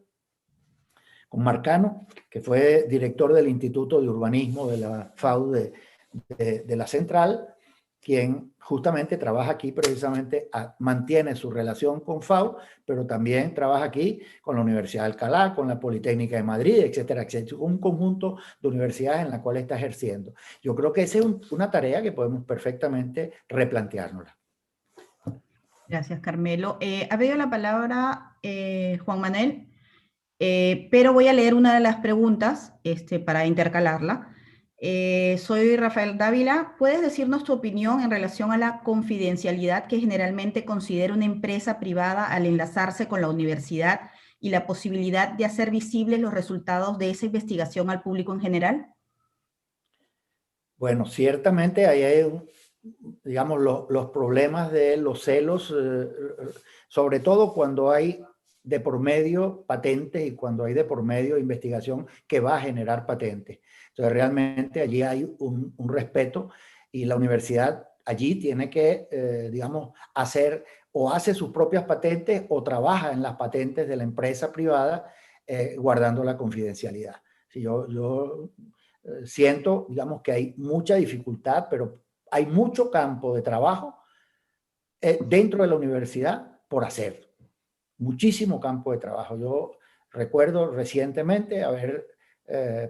con Marcano, que fue director del Instituto de Urbanismo de la FAU de la Central, quien justamente trabaja aquí precisamente, mantiene su relación con FAU, pero también trabaja aquí con la Universidad de Alcalá, con la Politécnica de Madrid, etcétera, etcétera. Un conjunto de universidades en la cual está ejerciendo. Yo creo que esa es una tarea que podemos perfectamente replanteárnosla. Gracias, Carmelo. Ha pedido la palabra Juan Manuel, pero voy a leer una de las preguntas para intercalarla. Soy Rafael Dávila. ¿Puedes decirnos tu opinión en relación a la confidencialidad que generalmente considera una empresa privada al enlazarse con la universidad y la posibilidad de hacer visibles los resultados de esa investigación al público en general? Bueno, ciertamente ahí hay, digamos, los problemas de los celos, sobre todo cuando hay de por medio patentes y cuando hay de por medio investigación que va a generar patentes. Entonces, realmente allí hay un respeto y la universidad allí tiene que, digamos, hacer o hace sus propias patentes o trabaja en las patentes de la empresa privada guardando la confidencialidad. Si yo siento, digamos, que hay mucha dificultad, pero hay mucho campo de trabajo dentro de la universidad por hacer. Muchísimo campo de trabajo. Yo recuerdo recientemente haber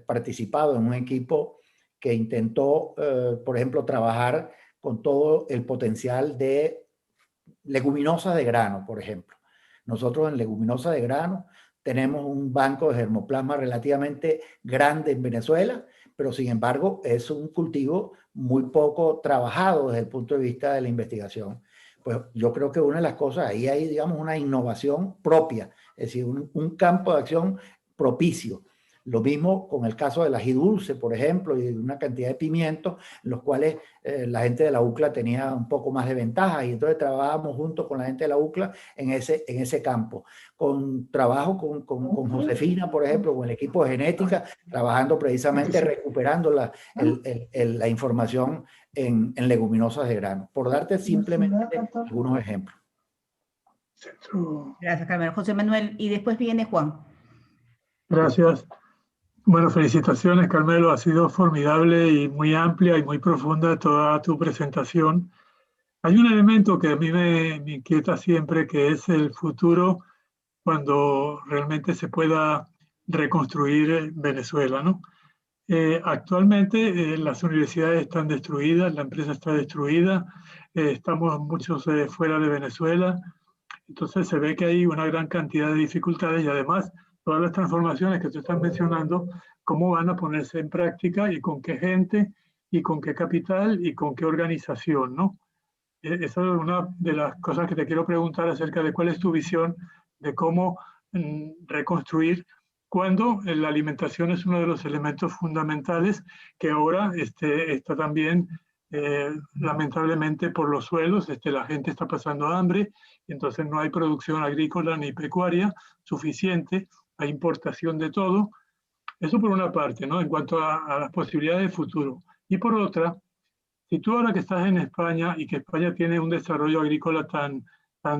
participado en un equipo que intentó, por ejemplo, trabajar con todo el potencial de leguminosas de grano, por ejemplo. Nosotros en leguminosas de grano tenemos un banco de germoplasma relativamente grande en Venezuela, pero sin embargo es un cultivo muy poco trabajado desde el punto de vista de la investigación. Pues yo creo que una de las cosas, ahí hay, digamos, una innovación propia, es decir, un campo de acción propicio. Lo mismo con el caso del ají dulce, por ejemplo, y de una cantidad de pimientos, en los cuales la gente de la UCLA tenía un poco más de ventaja, y entonces trabajábamos junto con la gente de la UCLA en ese campo. Con trabajo con Josefina, por ejemplo, con el equipo de genética, trabajando precisamente recuperando la información en leguminosas de grano, por darte simplemente algunos ejemplos. Gracias, Carmelo. José Manuel, y después viene Juan. Gracias. Bueno, felicitaciones, Carmelo. Ha sido formidable y muy amplia y muy profunda toda tu presentación. Hay un elemento que a mí me inquieta siempre, que es el futuro cuando realmente se pueda reconstruir Venezuela, ¿no? Actualmente las universidades están destruidas, la empresa está destruida, estamos muchos fuera de Venezuela, entonces se ve que hay una gran cantidad de dificultades y además todas las transformaciones que tú estás mencionando, cómo van a ponerse en práctica y con qué gente y con qué capital y con qué organización, ¿no? Esa es una de las cosas que te quiero preguntar acerca de cuál es tu visión de cómo reconstruir cuando la alimentación es uno de los elementos fundamentales que ahora está también lamentablemente por los suelos, la gente está pasando hambre, entonces no hay producción agrícola ni pecuaria suficiente, hay importación de todo. Eso por una parte, ¿no? En cuanto a las posibilidades de futuro. Y por otra, si tú ahora que estás en España y que España tiene un desarrollo agrícola tan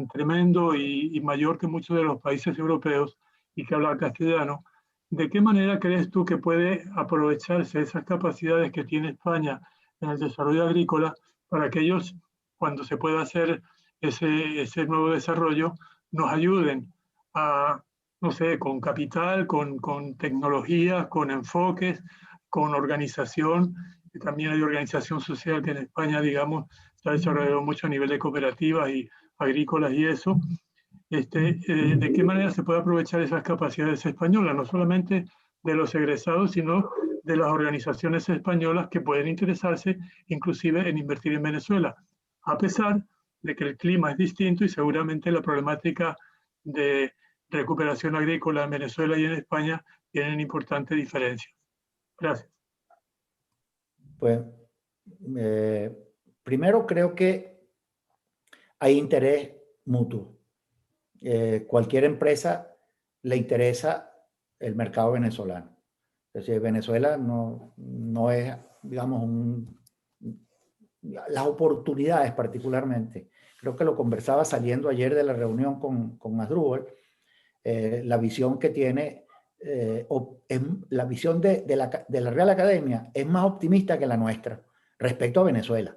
tremendo y mayor que muchos de los países europeos y que habla castellano, ¿de qué manera crees tú que puede aprovecharse esas capacidades que tiene España en el desarrollo agrícola para que ellos, cuando se pueda hacer ese nuevo desarrollo, nos ayuden a, no sé, con capital, con tecnologías, con enfoques, con organización? Que también hay organización social que en España, digamos, se ha desarrollado mucho a nivel de cooperativas y agrícolas y eso. ¿De qué manera se puede aprovechar esas capacidades españolas, no solamente de los egresados, sino de las organizaciones españolas que pueden interesarse inclusive en invertir en Venezuela, a pesar de que el clima es distinto y seguramente la problemática de recuperación agrícola en Venezuela y en España tienen importantes diferencias? Gracias. Pues, primero creo que hay interés mutuo. Cualquier empresa le interesa el mercado venezolano. Es decir, Venezuela no es, digamos, las oportunidades particularmente. Creo que lo conversaba saliendo ayer de la reunión con Asdrúbal, la visión que tiene, la visión de la Real Academia es más optimista que la nuestra respecto a Venezuela,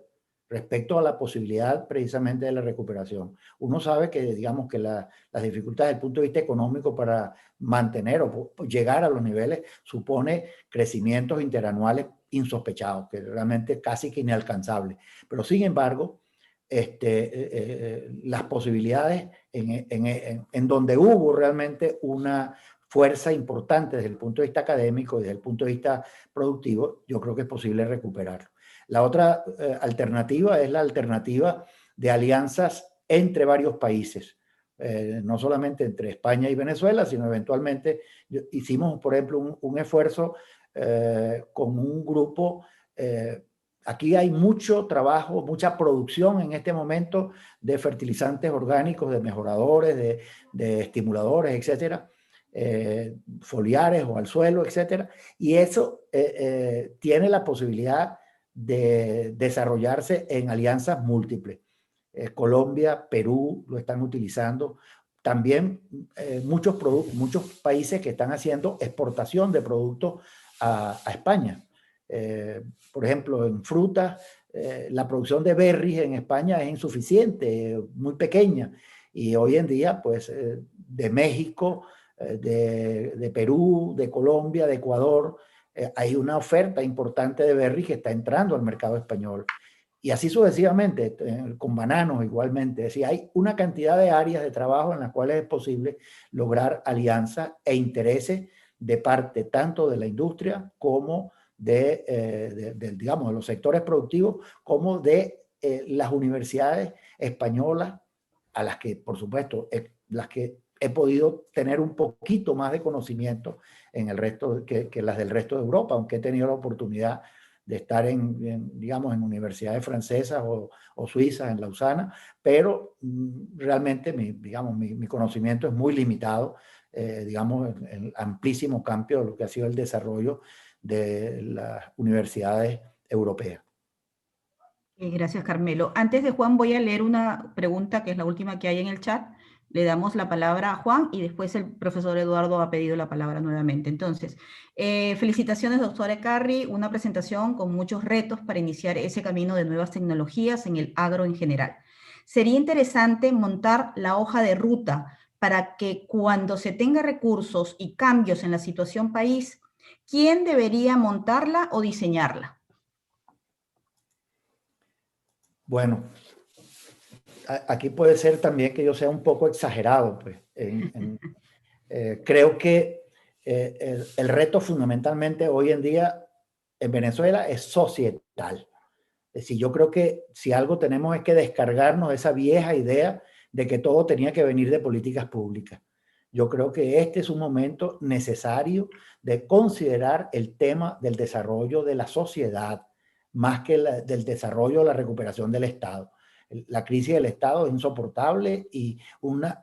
respecto a la posibilidad precisamente de la recuperación. Uno sabe que, digamos, que las dificultades desde el punto de vista económico para mantener o llegar a los niveles supone crecimientos interanuales insospechados, que realmente casi que inalcanzables. Pero sin embargo, las posibilidades en donde hubo realmente una fuerza importante desde el punto de vista académico y desde el punto de vista productivo, yo creo que es posible recuperarlo. La otra alternativa es la alternativa de alianzas entre varios países. no solamente entre España y Venezuela, sino eventualmente hicimos, por ejemplo, un esfuerzo con un grupo. Aquí hay mucho trabajo, mucha producción en este momento de fertilizantes orgánicos, de mejoradores, de estimuladores, etcétera, foliares o al suelo, etcétera. Y eso tiene la posibilidad de desarrollarse en alianzas múltiples. Colombia, Perú lo están utilizando. También muchos países que están haciendo exportación de productos a España. Por ejemplo, en frutas, la producción de berries en España es insuficiente, muy pequeña. Y hoy en día, pues, de México, de Perú, de Colombia, de Ecuador, hay una oferta importante de berries que está entrando al mercado español. Y así sucesivamente, con bananos igualmente. Es decir, hay una cantidad de áreas de trabajo en las cuales es posible lograr alianzas e intereses de parte tanto de la industria como digamos, de los sectores productivos, como de las universidades españolas, a las que, por supuesto, las que he podido tener un poquito más de conocimiento en el resto, que las del resto de Europa, aunque he tenido la oportunidad de estar digamos, en universidades francesas o suizas, en Lausana, pero realmente mi conocimiento es muy limitado, digamos, en el amplísimo campo de lo que ha sido el desarrollo de las universidades europeas. Gracias, Carmelo. Antes de Juan, voy a leer una pregunta que es la última que hay en el chat. Le damos la palabra a Juan y después el profesor Eduardo ha pedido la palabra nuevamente. Entonces, felicitaciones, doctora Ekarri, una presentación con muchos retos para iniciar ese camino de nuevas tecnologías en el agro en general. Sería interesante montar la hoja de ruta para que cuando se tenga recursos y cambios en la situación país, ¿quién debería montarla o diseñarla? Bueno, aquí puede ser también que yo sea un poco exagerado, pues. Creo que el reto fundamentalmente hoy en día en Venezuela es societal. Es decir, yo creo que si algo tenemos es que descargarnos de esa vieja idea de que todo tenía que venir de políticas públicas. Yo creo que este es un momento necesario de considerar el tema del desarrollo de la sociedad, más que del desarrollo o la recuperación del Estado. La crisis del Estado es insoportable y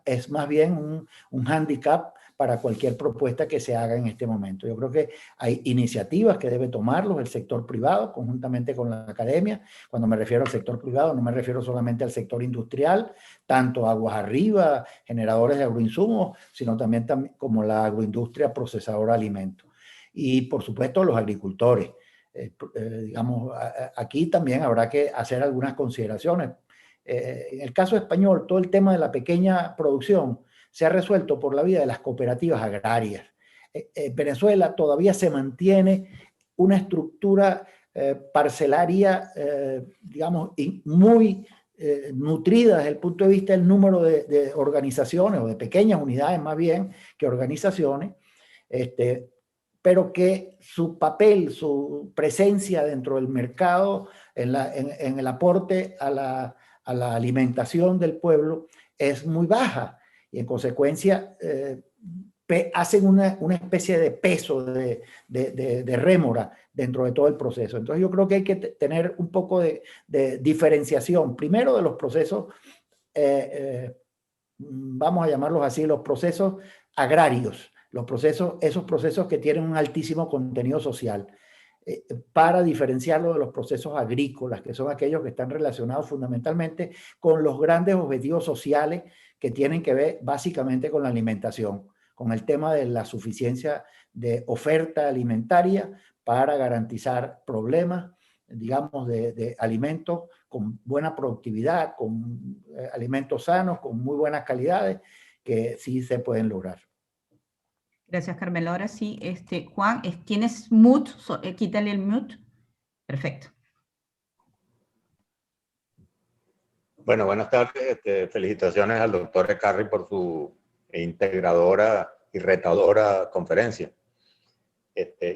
es más bien un hándicap para cualquier propuesta que se haga en este momento. Yo creo que hay iniciativas que debe tomarlos el sector privado conjuntamente con la academia. Cuando me refiero al sector privado, no me refiero solamente al sector industrial, tanto aguas arriba, generadores de agroinsumos, sino también como la agroindustria procesadora de alimentos. Y por supuesto los agricultores. Digamos, aquí también habrá que hacer algunas consideraciones. En el caso español, todo el tema de la pequeña producción se ha resuelto por la vía de las cooperativas agrarias. Venezuela todavía se mantiene una estructura parcelaria, digamos, muy nutrida desde el punto de vista del número de organizaciones o de pequeñas unidades más bien que organizaciones, pero que su papel, su presencia dentro del mercado, en el aporte a la alimentación del pueblo es muy baja y en consecuencia hacen una especie de peso de rémora dentro de todo el proceso. Entonces yo creo que hay que tener un poco de diferenciación, primero de los procesos, vamos a llamarlos así, los procesos agrarios, esos procesos que tienen un altísimo contenido social, para diferenciarlo de los procesos agrícolas, que son aquellos que están relacionados fundamentalmente con los grandes objetivos sociales que tienen que ver básicamente con la alimentación, con el tema de la suficiencia de oferta alimentaria para garantizar problemas, digamos, de alimentos con buena productividad, con alimentos sanos, con muy buenas calidades, que sí se pueden lograr. Gracias, Carmelo. Ahora sí, Juan, ¿tienes mute? Quítale el mute. Perfecto. Bueno, buenas tardes. Felicitaciones al doctor Ekarri por su integradora y retadora conferencia.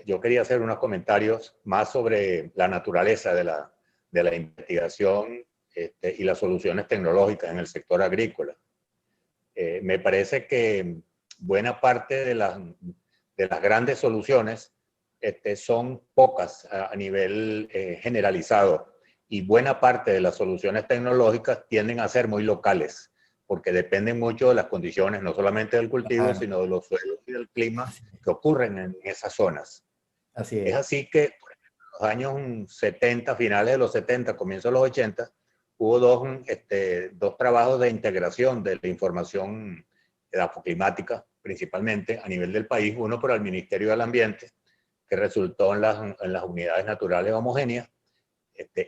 Yo quería hacer unos comentarios más sobre la naturaleza de la investigación y las soluciones tecnológicas en el sector agrícola. Me parece que buena parte de las grandes soluciones son pocas a nivel generalizado, y buena parte de las soluciones tecnológicas tienden a ser muy locales, porque dependen mucho de las condiciones, no solamente del cultivo, sino de los suelos y del clima que ocurren en esas zonas. Así Es así que, por ejemplo, en los años 70, finales de los 70, comienzos de los 80, hubo dos trabajos de integración de la información edafoclimática, principalmente a nivel del país, uno por el Ministerio del Ambiente, que resultó en las unidades naturales homogéneas,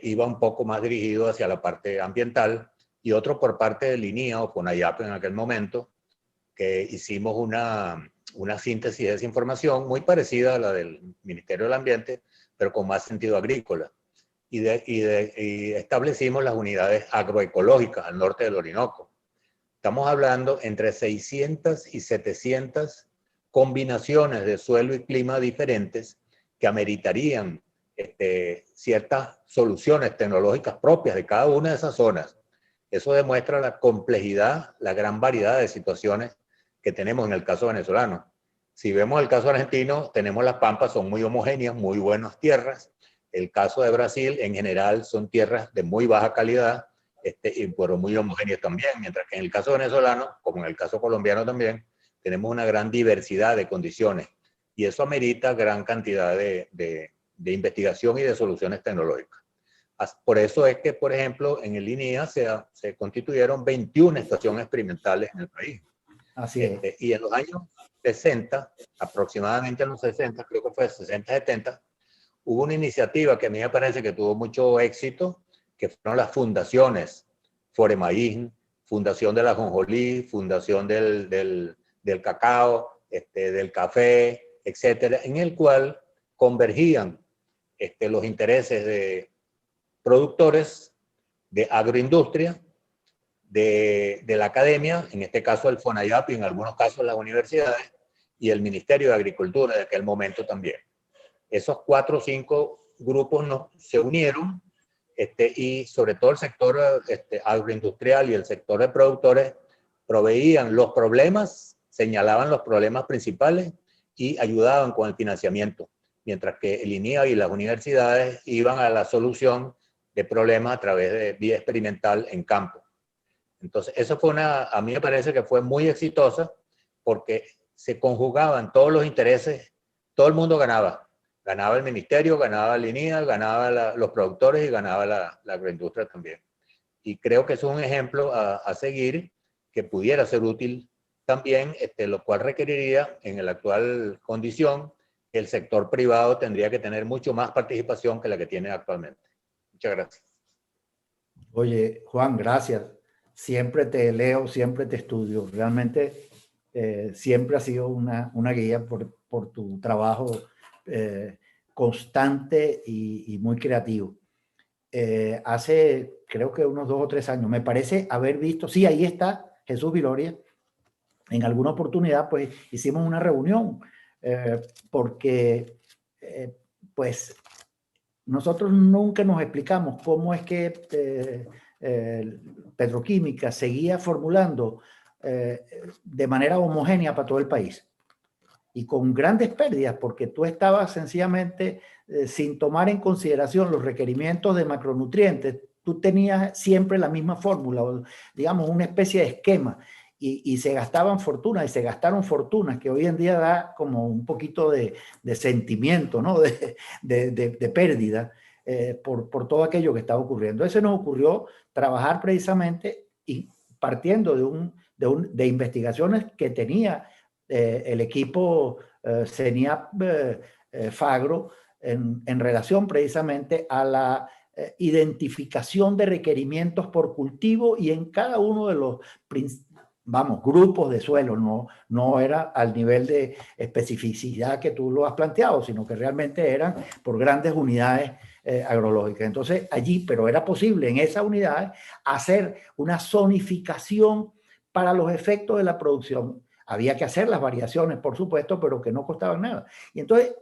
iba un poco más dirigido hacia la parte ambiental, y otro por parte del INIA o FONAYAP en aquel momento, que hicimos una síntesis de esa información muy parecida a la del Ministerio del Ambiente, pero con más sentido agrícola. Y establecimos las unidades agroecológicas al norte del Orinoco. Estamos hablando entre 600 y 700 combinaciones de suelo y clima diferentes que ameritarían ciertas soluciones tecnológicas propias de cada una de esas zonas. Eso demuestra la complejidad, la gran variedad de situaciones que tenemos en el caso venezolano. Si vemos el caso argentino, tenemos las pampas, son muy homogéneas, muy buenas tierras. El caso de Brasil, en general, son tierras de muy baja calidad, pero muy homogéneas también, mientras que en el caso venezolano, como en el caso colombiano también, tenemos una gran diversidad de condiciones, y eso amerita gran cantidad de investigación y de soluciones tecnológicas. Por eso es que, por ejemplo, en el INIA se constituyeron 21 estaciones experimentales en el país. Así es. Y en los años 60, aproximadamente en los 60, creo que fue 60, 70, hubo una iniciativa que a mí me parece que tuvo mucho éxito, que fueron las fundaciones Foremaíz, Fundación de la Ajonjolí, Fundación del Cacao, del Café, etcétera, en el cual convergían los intereses de productores, de agroindustria, de la academia, en este caso el FONAYAP y en algunos casos las universidades, y el Ministerio de Agricultura de aquel momento también. Esos 4 o 5 grupos se unieron, y sobre todo el sector agroindustrial y el sector de productores proveían los problemas, señalaban los problemas principales y ayudaban con el financiamiento, mientras que el INIA y las universidades iban a la solución de problemas a través de vía experimental en campo. Entonces, eso fue a mí me parece que fue muy exitosa, porque se conjugaban todos los intereses, todo el mundo ganaba. Ganaba el ministerio, ganaba el INIA, ganaba los productores y ganaba la agroindustria también. Y creo que eso es un ejemplo a seguir, que pudiera ser útil también, lo cual requeriría, en la actual condición, que el sector privado tendría que tener mucho más participación que la que tiene actualmente. Muchas gracias. Oye, Juan, gracias. Siempre te leo, siempre te estudio. Realmente siempre ha sido una guía por tu trabajo constante y muy creativo. Hace, creo que unos 2 o 3 años, me parece haber visto, sí, ahí está Jesús Viloria. En alguna oportunidad, pues, hicimos una reunión porque, pues, nosotros nunca nos explicamos cómo es que Petroquímica seguía formulando de manera homogénea para todo el país y con grandes pérdidas, porque tú estabas sencillamente sin tomar en consideración los requerimientos de macronutrientes. Tú tenías siempre la misma fórmula, o, digamos, una especie de esquema, y se gastaban fortunas, y se gastaron fortunas, que hoy en día da como un poquito de sentimiento, ¿no? de pérdida por todo aquello que estaba ocurriendo. Eso nos ocurrió trabajar precisamente y partiendo de investigaciones que tenía el equipo CENIAP Fagro en relación precisamente a la identificación de requerimientos por cultivo y en cada uno de los grupos de suelo. No era al nivel de especificidad que tú lo has planteado, sino que realmente eran por grandes unidades agrológicas. Entonces allí, pero era posible en esas unidades hacer una zonificación para los efectos de la producción. Había que hacer las variaciones, por supuesto, pero que no costaban nada. Y entonces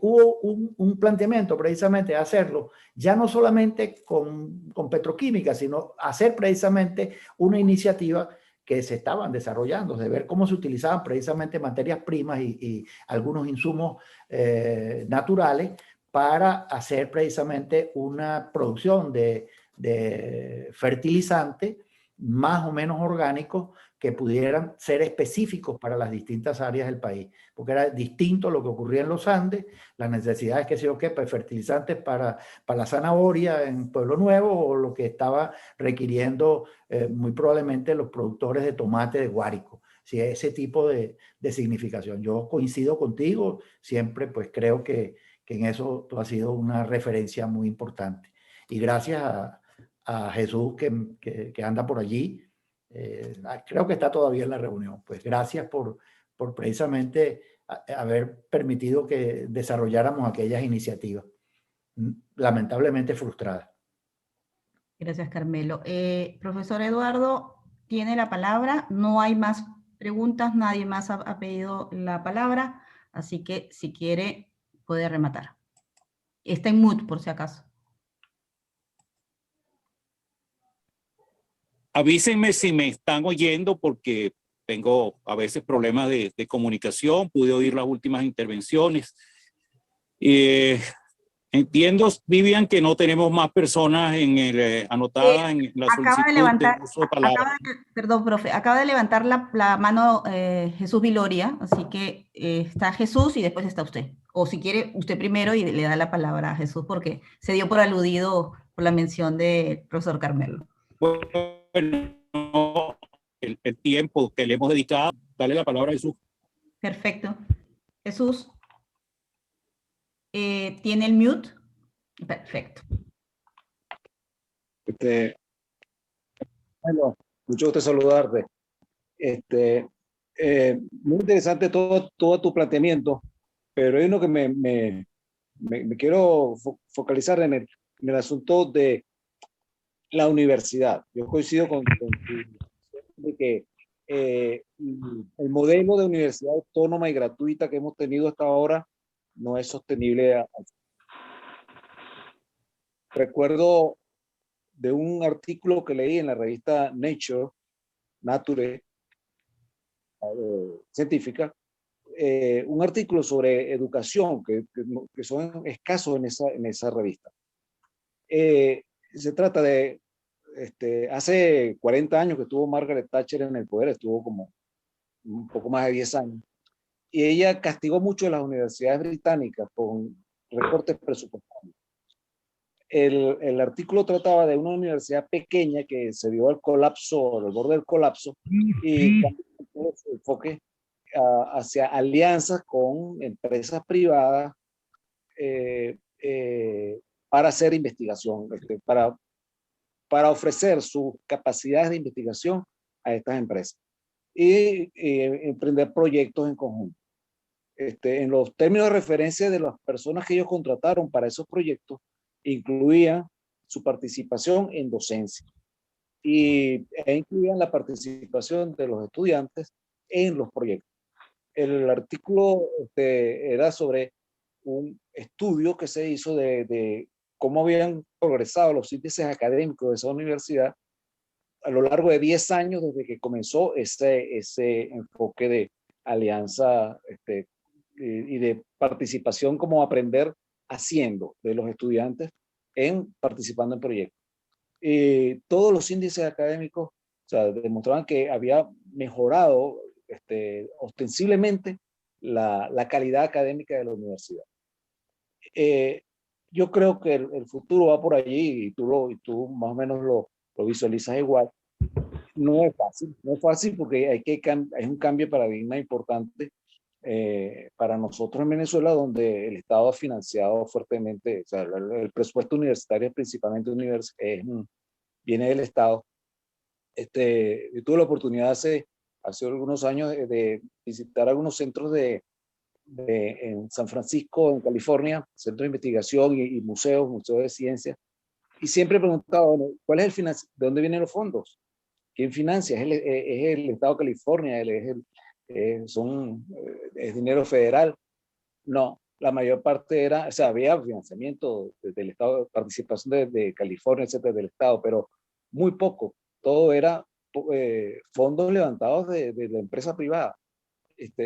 hubo un planteamiento precisamente de hacerlo, ya no solamente con petroquímica, sino hacer precisamente una iniciativa que se estaban desarrollando, de ver cómo se utilizaban precisamente materias primas y algunos insumos naturales para hacer precisamente una producción de fertilizantes más o menos orgánicos que pudieran ser específicos para las distintas áreas del país, porque era distinto lo que ocurría en los Andes, las necesidades que sé yo qué, pues fertilizantes para la zanahoria en Pueblo Nuevo, o lo que estaba requiriendo muy probablemente los productores de tomate de Guárico. Sí, ese tipo de significación. Yo coincido contigo, siempre pues creo que en eso tú has sido una referencia muy importante. Y gracias a Jesús que anda por allí, creo que está todavía en la reunión. Pues gracias por precisamente haber permitido que desarrolláramos aquellas iniciativas, lamentablemente frustradas. Gracias, Carmelo. Profesor Eduardo, tiene la palabra. No hay más preguntas, nadie más ha pedido la palabra, así que si quiere puede rematar. Está en mute, por si acaso. Avísenme si me están oyendo porque tengo a veces problemas de comunicación. Pude oír las últimas intervenciones. Entiendo, Vivian, que no tenemos más personas anotadas en la solicitud de uso de palabra. Perdón, profe, acaba de levantar la mano Jesús Viloria, así que está Jesús y después está usted. O si quiere, usted primero y le da la palabra a Jesús porque se dio por aludido por la mención del profesor Carmelo. Bueno, el tiempo que le hemos dedicado, dale la palabra a Jesús. Perfecto. Jesús, ¿tiene el mute? Perfecto. Bueno, mucho gusto saludarte. Muy interesante todo tu planteamiento, pero hay uno que me quiero focalizar en el asunto de la universidad. Yo coincido con de que el modelo de universidad autónoma y gratuita que hemos tenido hasta ahora no es sostenible. Recuerdo de un artículo que leí en la revista Nature científica, un artículo sobre educación que son escasos en esa revista. Se trata de hace 40 años que estuvo Margaret Thatcher en el poder, estuvo como un poco más de 10 años, y ella castigó mucho a las universidades británicas con recortes presupuestarios. El artículo trataba de una universidad pequeña que se vio al colapso, al borde del colapso, y cambió su enfoque hacia alianzas con empresas privadas para hacer investigación, para ofrecer sus capacidades de investigación a estas empresas y emprender proyectos en conjunto. En los términos de referencia de las personas que ellos contrataron para esos proyectos, incluían su participación en docencia e incluían la participación de los estudiantes en los proyectos. El artículo era sobre un estudio que se hizo de cómo habían progresado los índices académicos de esa universidad a lo largo de 10 años desde que comenzó ese enfoque de alianza y de participación como aprender haciendo de los estudiantes en participando en proyectos. Todos los índices académicos, o sea, demostraban que había mejorado ostensiblemente la calidad académica de la universidad. Yo creo que el futuro va por allí y tú más o menos lo visualizas igual. No es fácil porque es un cambio de paradigma importante para nosotros en Venezuela, donde el Estado ha financiado fuertemente, o sea, el presupuesto universitario principalmente viene del Estado. Yo tuve la oportunidad hace algunos años de visitar algunos centros en San Francisco, en California, centros de investigación y museos de ciencia, y siempre he preguntado, bueno, ¿cuál es ¿de dónde vienen los fondos? ¿Quién financia? ¿Es el Estado de California? ¿Es dinero federal? No, la mayor parte había financiamiento del Estado, participación de California, etcétera, del Estado, pero muy poco. Todo era fondos levantados de la empresa privada.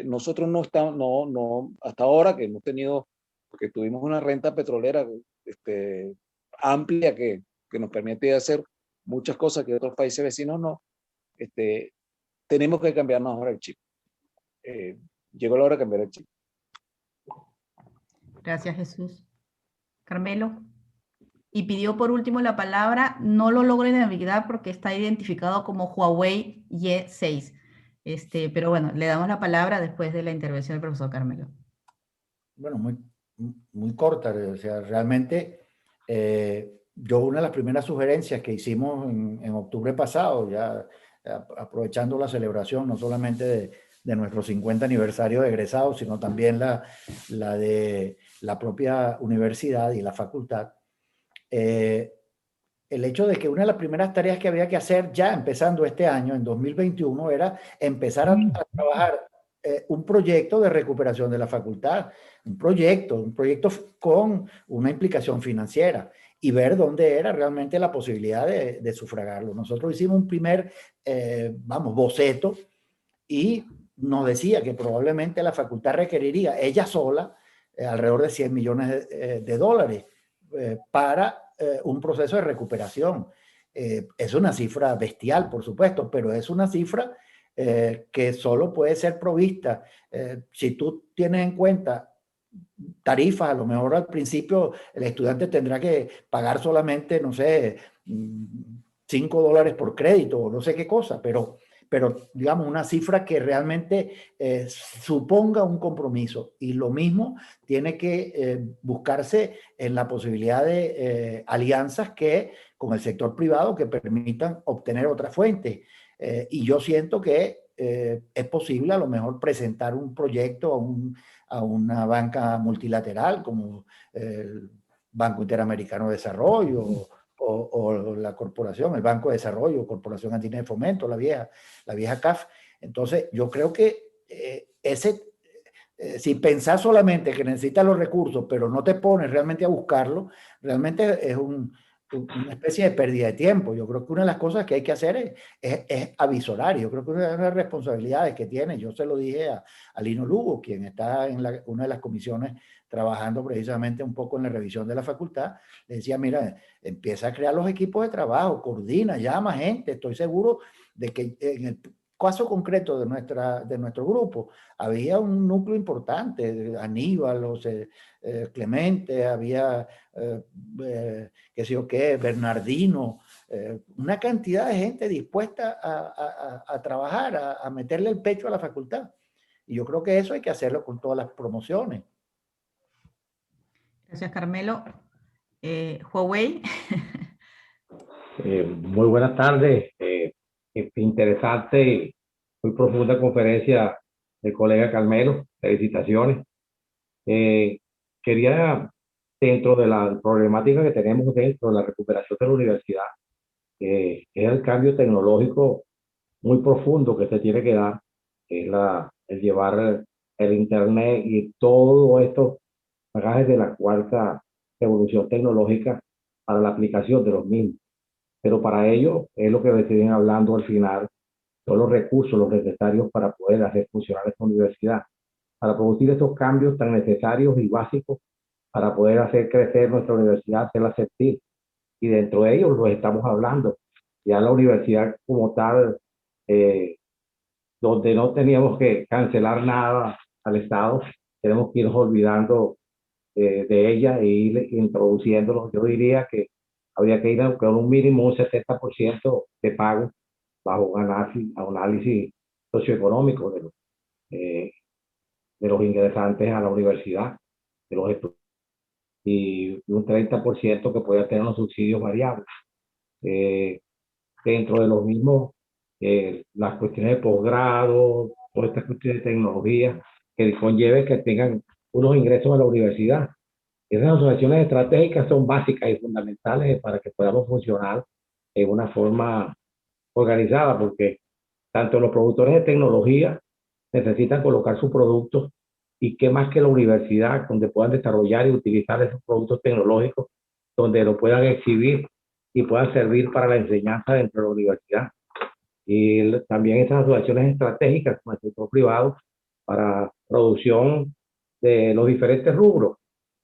Nosotros no estamos, hasta ahora que hemos tenido, porque tuvimos una renta petrolera amplia que nos permite hacer muchas cosas que otros países vecinos no, tenemos que cambiarnos ahora el chip. Llegó la hora de cambiar el chip. Gracias, Jesús. Carmelo. Y pidió por último la palabra, no lo logro identificar porque está identificado como Huawei Y6. Pero bueno, le damos la palabra después de la intervención del profesor Carmelo. Bueno, muy corta. O sea, realmente yo una de las primeras sugerencias que hicimos en octubre pasado, ya aprovechando la celebración no solamente de nuestro 50 aniversario de egresados, sino también la de la propia universidad y la facultad, el hecho de que una de las primeras tareas que había que hacer ya empezando este año, en 2021, era empezar a trabajar un proyecto de recuperación de la facultad, un proyecto con una implicación financiera y ver dónde era realmente la posibilidad de sufragarlo. Nosotros hicimos un primer, boceto y nos decía que probablemente la facultad requeriría ella sola alrededor de 100 millones de dólares para un proceso de recuperación. Es una cifra bestial, por supuesto, pero es una cifra que solo puede ser provista si tú tienes en cuenta tarifas. A lo mejor al principio el estudiante tendrá que pagar solamente, no sé, $5 por crédito o no sé qué cosa, pero digamos una cifra que realmente suponga un compromiso. Y lo mismo tiene que buscarse en la posibilidad de alianzas con el sector privado que permitan obtener otras fuentes. Y yo siento que es posible a lo mejor presentar un proyecto a una banca multilateral como el Banco Interamericano de Desarrollo o la corporación, el Banco de Desarrollo, Corporación Andina de Fomento, la vieja CAF. Entonces, yo creo que si pensás solamente que necesitas los recursos, pero no te pones realmente a buscarlo, realmente es una especie de pérdida de tiempo. Yo creo que una de las cosas que hay que hacer es avisorar. Yo creo que una de las responsabilidades que tiene, yo se lo dije a Lino Lugo, quien está en una de las comisiones trabajando precisamente un poco en la revisión de la facultad, le decía, mira, empieza a crear los equipos de trabajo, coordina, llama gente. Estoy seguro de que en el caso concreto de nuestro grupo había un núcleo importante, Aníbal, Clemente, había qué sé yo qué, Bernardino, una cantidad de gente dispuesta a trabajar, a meterle el pecho a la facultad. Y yo creo que eso hay que hacerlo con todas las promociones. Gracias, Carmelo. Huawei. Muy buenas tardes. Interesante y muy profunda conferencia del colega Carmelo. Felicitaciones. Quería, dentro de la problemática que tenemos dentro de la recuperación de la universidad, es el cambio tecnológico muy profundo que se tiene que dar, es el llevar el Internet y todo esto bagajes de la cuarta revolución tecnológica para la aplicación de los mismos. Pero para ello es lo que deciden hablando al final, todos los recursos, los necesarios para poder hacer funcionar esta universidad, para producir estos cambios tan necesarios y básicos para poder hacer crecer nuestra universidad, hacerla sentir. Y dentro de ellos los estamos hablando. Ya la universidad como tal, donde no teníamos que cancelar nada al Estado, tenemos que irnos olvidando de ella e ir introduciéndolos. Yo diría que habría que ir con un mínimo un 70% de pago bajo un análisis socioeconómico de los ingresantes a la universidad, de los estudiantes, y un 30% que pueda tener los subsidios variables. Dentro de los mismos, las cuestiones de posgrado, todas estas cuestiones de tecnología que conlleve que tengan unos ingresos a la universidad. Esas asociaciones estratégicas son básicas y fundamentales para que podamos funcionar en una forma organizada, porque tanto los productores de tecnología necesitan colocar sus productos, y qué más que la universidad donde puedan desarrollar y utilizar esos productos tecnológicos, donde lo puedan exhibir y puedan servir para la enseñanza dentro de la universidad. y también esas asociaciones estratégicas con el sector privado para producción de los diferentes rubros,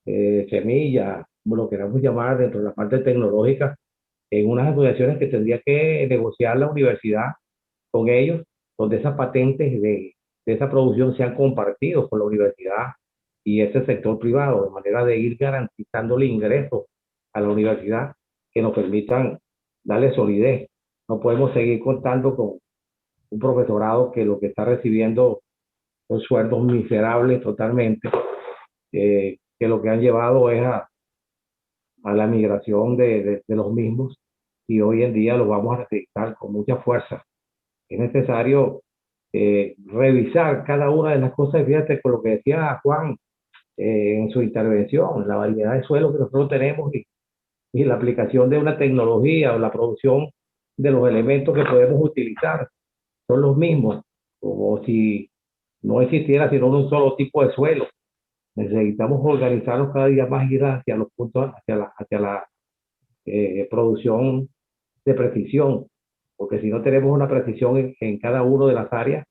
semillas, como lo queramos llamar, dentro de la parte tecnológica, en unas asociaciones que tendría que negociar la universidad con ellos, donde esas patentes de esa producción sean compartidos con la universidad y ese sector privado, de manera de ir garantizándole ingresos a la universidad que nos permitan darle solidez. No podemos seguir contando con un profesorado que lo que está recibiendo son sueldos miserables totalmente, que lo que han llevado es a la migración de los mismos, y hoy en día lo vamos a necesitar con mucha fuerza. Es necesario revisar cada una de las cosas. Fíjate con lo que decía Juan en su intervención, la variedad de suelos que nosotros tenemos y la aplicación de una tecnología o la producción de los elementos que podemos utilizar son los mismos, como si no existiera sino un solo tipo de suelo. Necesitamos organizarnos cada día más, ir hacia los puntos, hacia la producción de precisión, porque si no tenemos una precisión en cada una de las áreas,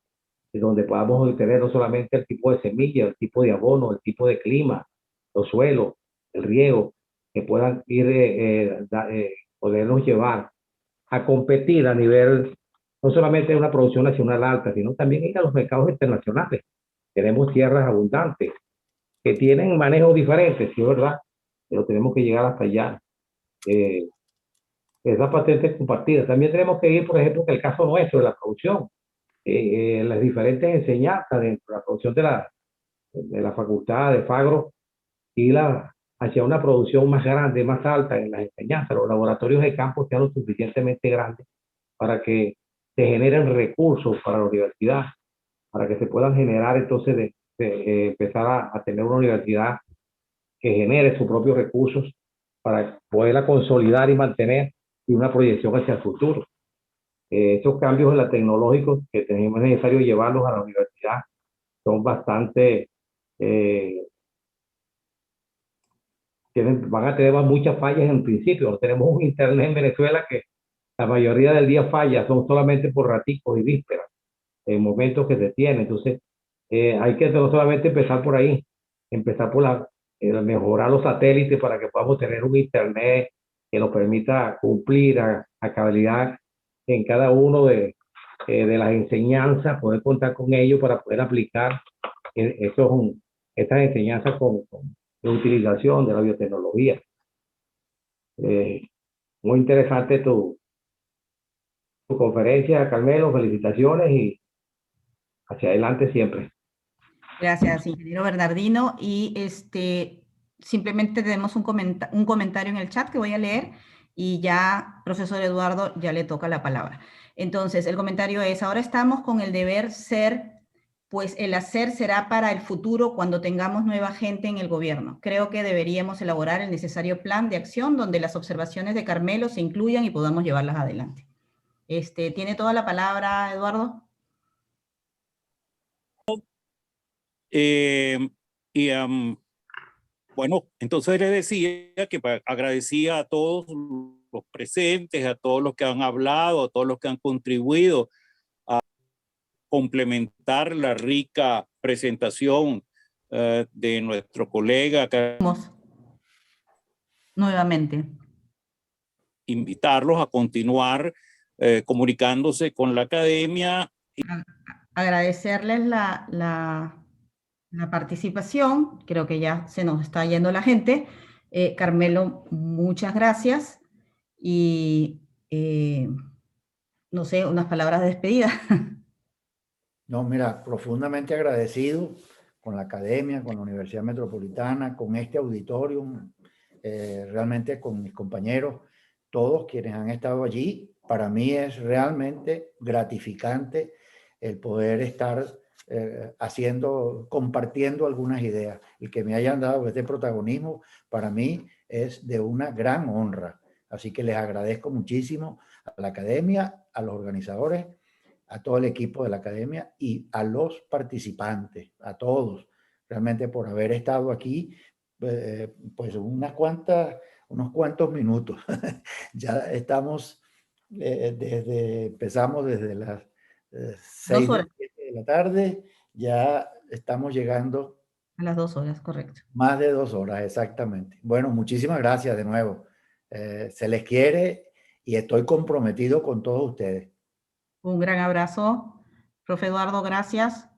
en donde podamos obtener no solamente el tipo de semilla, el tipo de abono, el tipo de clima, los suelos, el riego, que puedan ir, podernos llevar a competir a nivel, no solamente de una producción nacional alta, sino también ir a los mercados internacionales. Tenemos tierras abundantes, que tienen manejos diferentes, sí es verdad, pero tenemos que llegar hasta allá. Esa patente compartida. También tenemos que ir, por ejemplo, en el caso nuestro de la producción, las diferentes enseñanzas de la producción de la facultad de Fagro, y hacia una producción más grande, más alta en las enseñanzas. Los laboratorios de campo sean lo suficientemente grandes para que se generen recursos para la universidad, para que se puedan generar entonces empezar a tener una universidad que genere sus propios recursos para poderla consolidar y mantener, y una proyección hacia el futuro. Estos cambios en la tecnológicos que tenemos necesario llevarlos a la universidad son bastante, van a tener muchas fallas en principio. Tenemos un internet en Venezuela que la mayoría del día falla, son solamente por raticos y vísperas, en momentos que se tiene. Entonces, hay que no solamente empezar por ahí, empezar por mejorar los satélites para que podamos tener un internet que nos permita cumplir a cabalidad en cada uno de las enseñanzas, poder contar con ellos para poder aplicar estas enseñanzas con la utilización de la biotecnología. Muy interesante tu conferencia, Carmelo, felicitaciones y hacia adelante siempre. Gracias, ingeniero Bernardino. Y simplemente tenemos un comentario en el chat que voy a leer, y ya, profesor Eduardo, ya le toca la palabra. Entonces, el comentario es: ahora estamos con el deber ser, pues el hacer será para el futuro cuando tengamos nueva gente en el gobierno. Creo que deberíamos elaborar el necesario plan de acción donde las observaciones de Carmelo se incluyan y podamos llevarlas adelante. ¿Tiene toda la palabra, Eduardo? Bueno, entonces le decía que agradecía a todos los presentes, a todos los que han hablado, a todos los que han contribuido a complementar la rica presentación de nuestro colega. Nuevamente. Invitarlos a continuar comunicándose con la academia. Agradecerles la participación. Creo que ya se nos está yendo la gente. Carmelo, muchas gracias. Y no sé, unas palabras de despedida. No, mira, profundamente agradecido con la academia, con la Universidad Metropolitana, con este auditorium, realmente con mis compañeros, todos quienes han estado allí. Para mí es realmente gratificante el poder estar compartiendo algunas ideas. El que me hayan dado este protagonismo para mí es de una gran honra. Así que les agradezco muchísimo a la academia, a los organizadores, a todo el equipo de la academia y a los participantes, a todos, realmente por haber estado aquí, pues unos cuantos minutos. Ya estamos empezamos desde las 6 de la tarde, ya estamos llegando a las 2 horas, correcto. Más de 2 horas, exactamente. Bueno, muchísimas gracias de nuevo. Se les quiere y estoy comprometido con todos ustedes. Un gran abrazo. Profe Eduardo, gracias.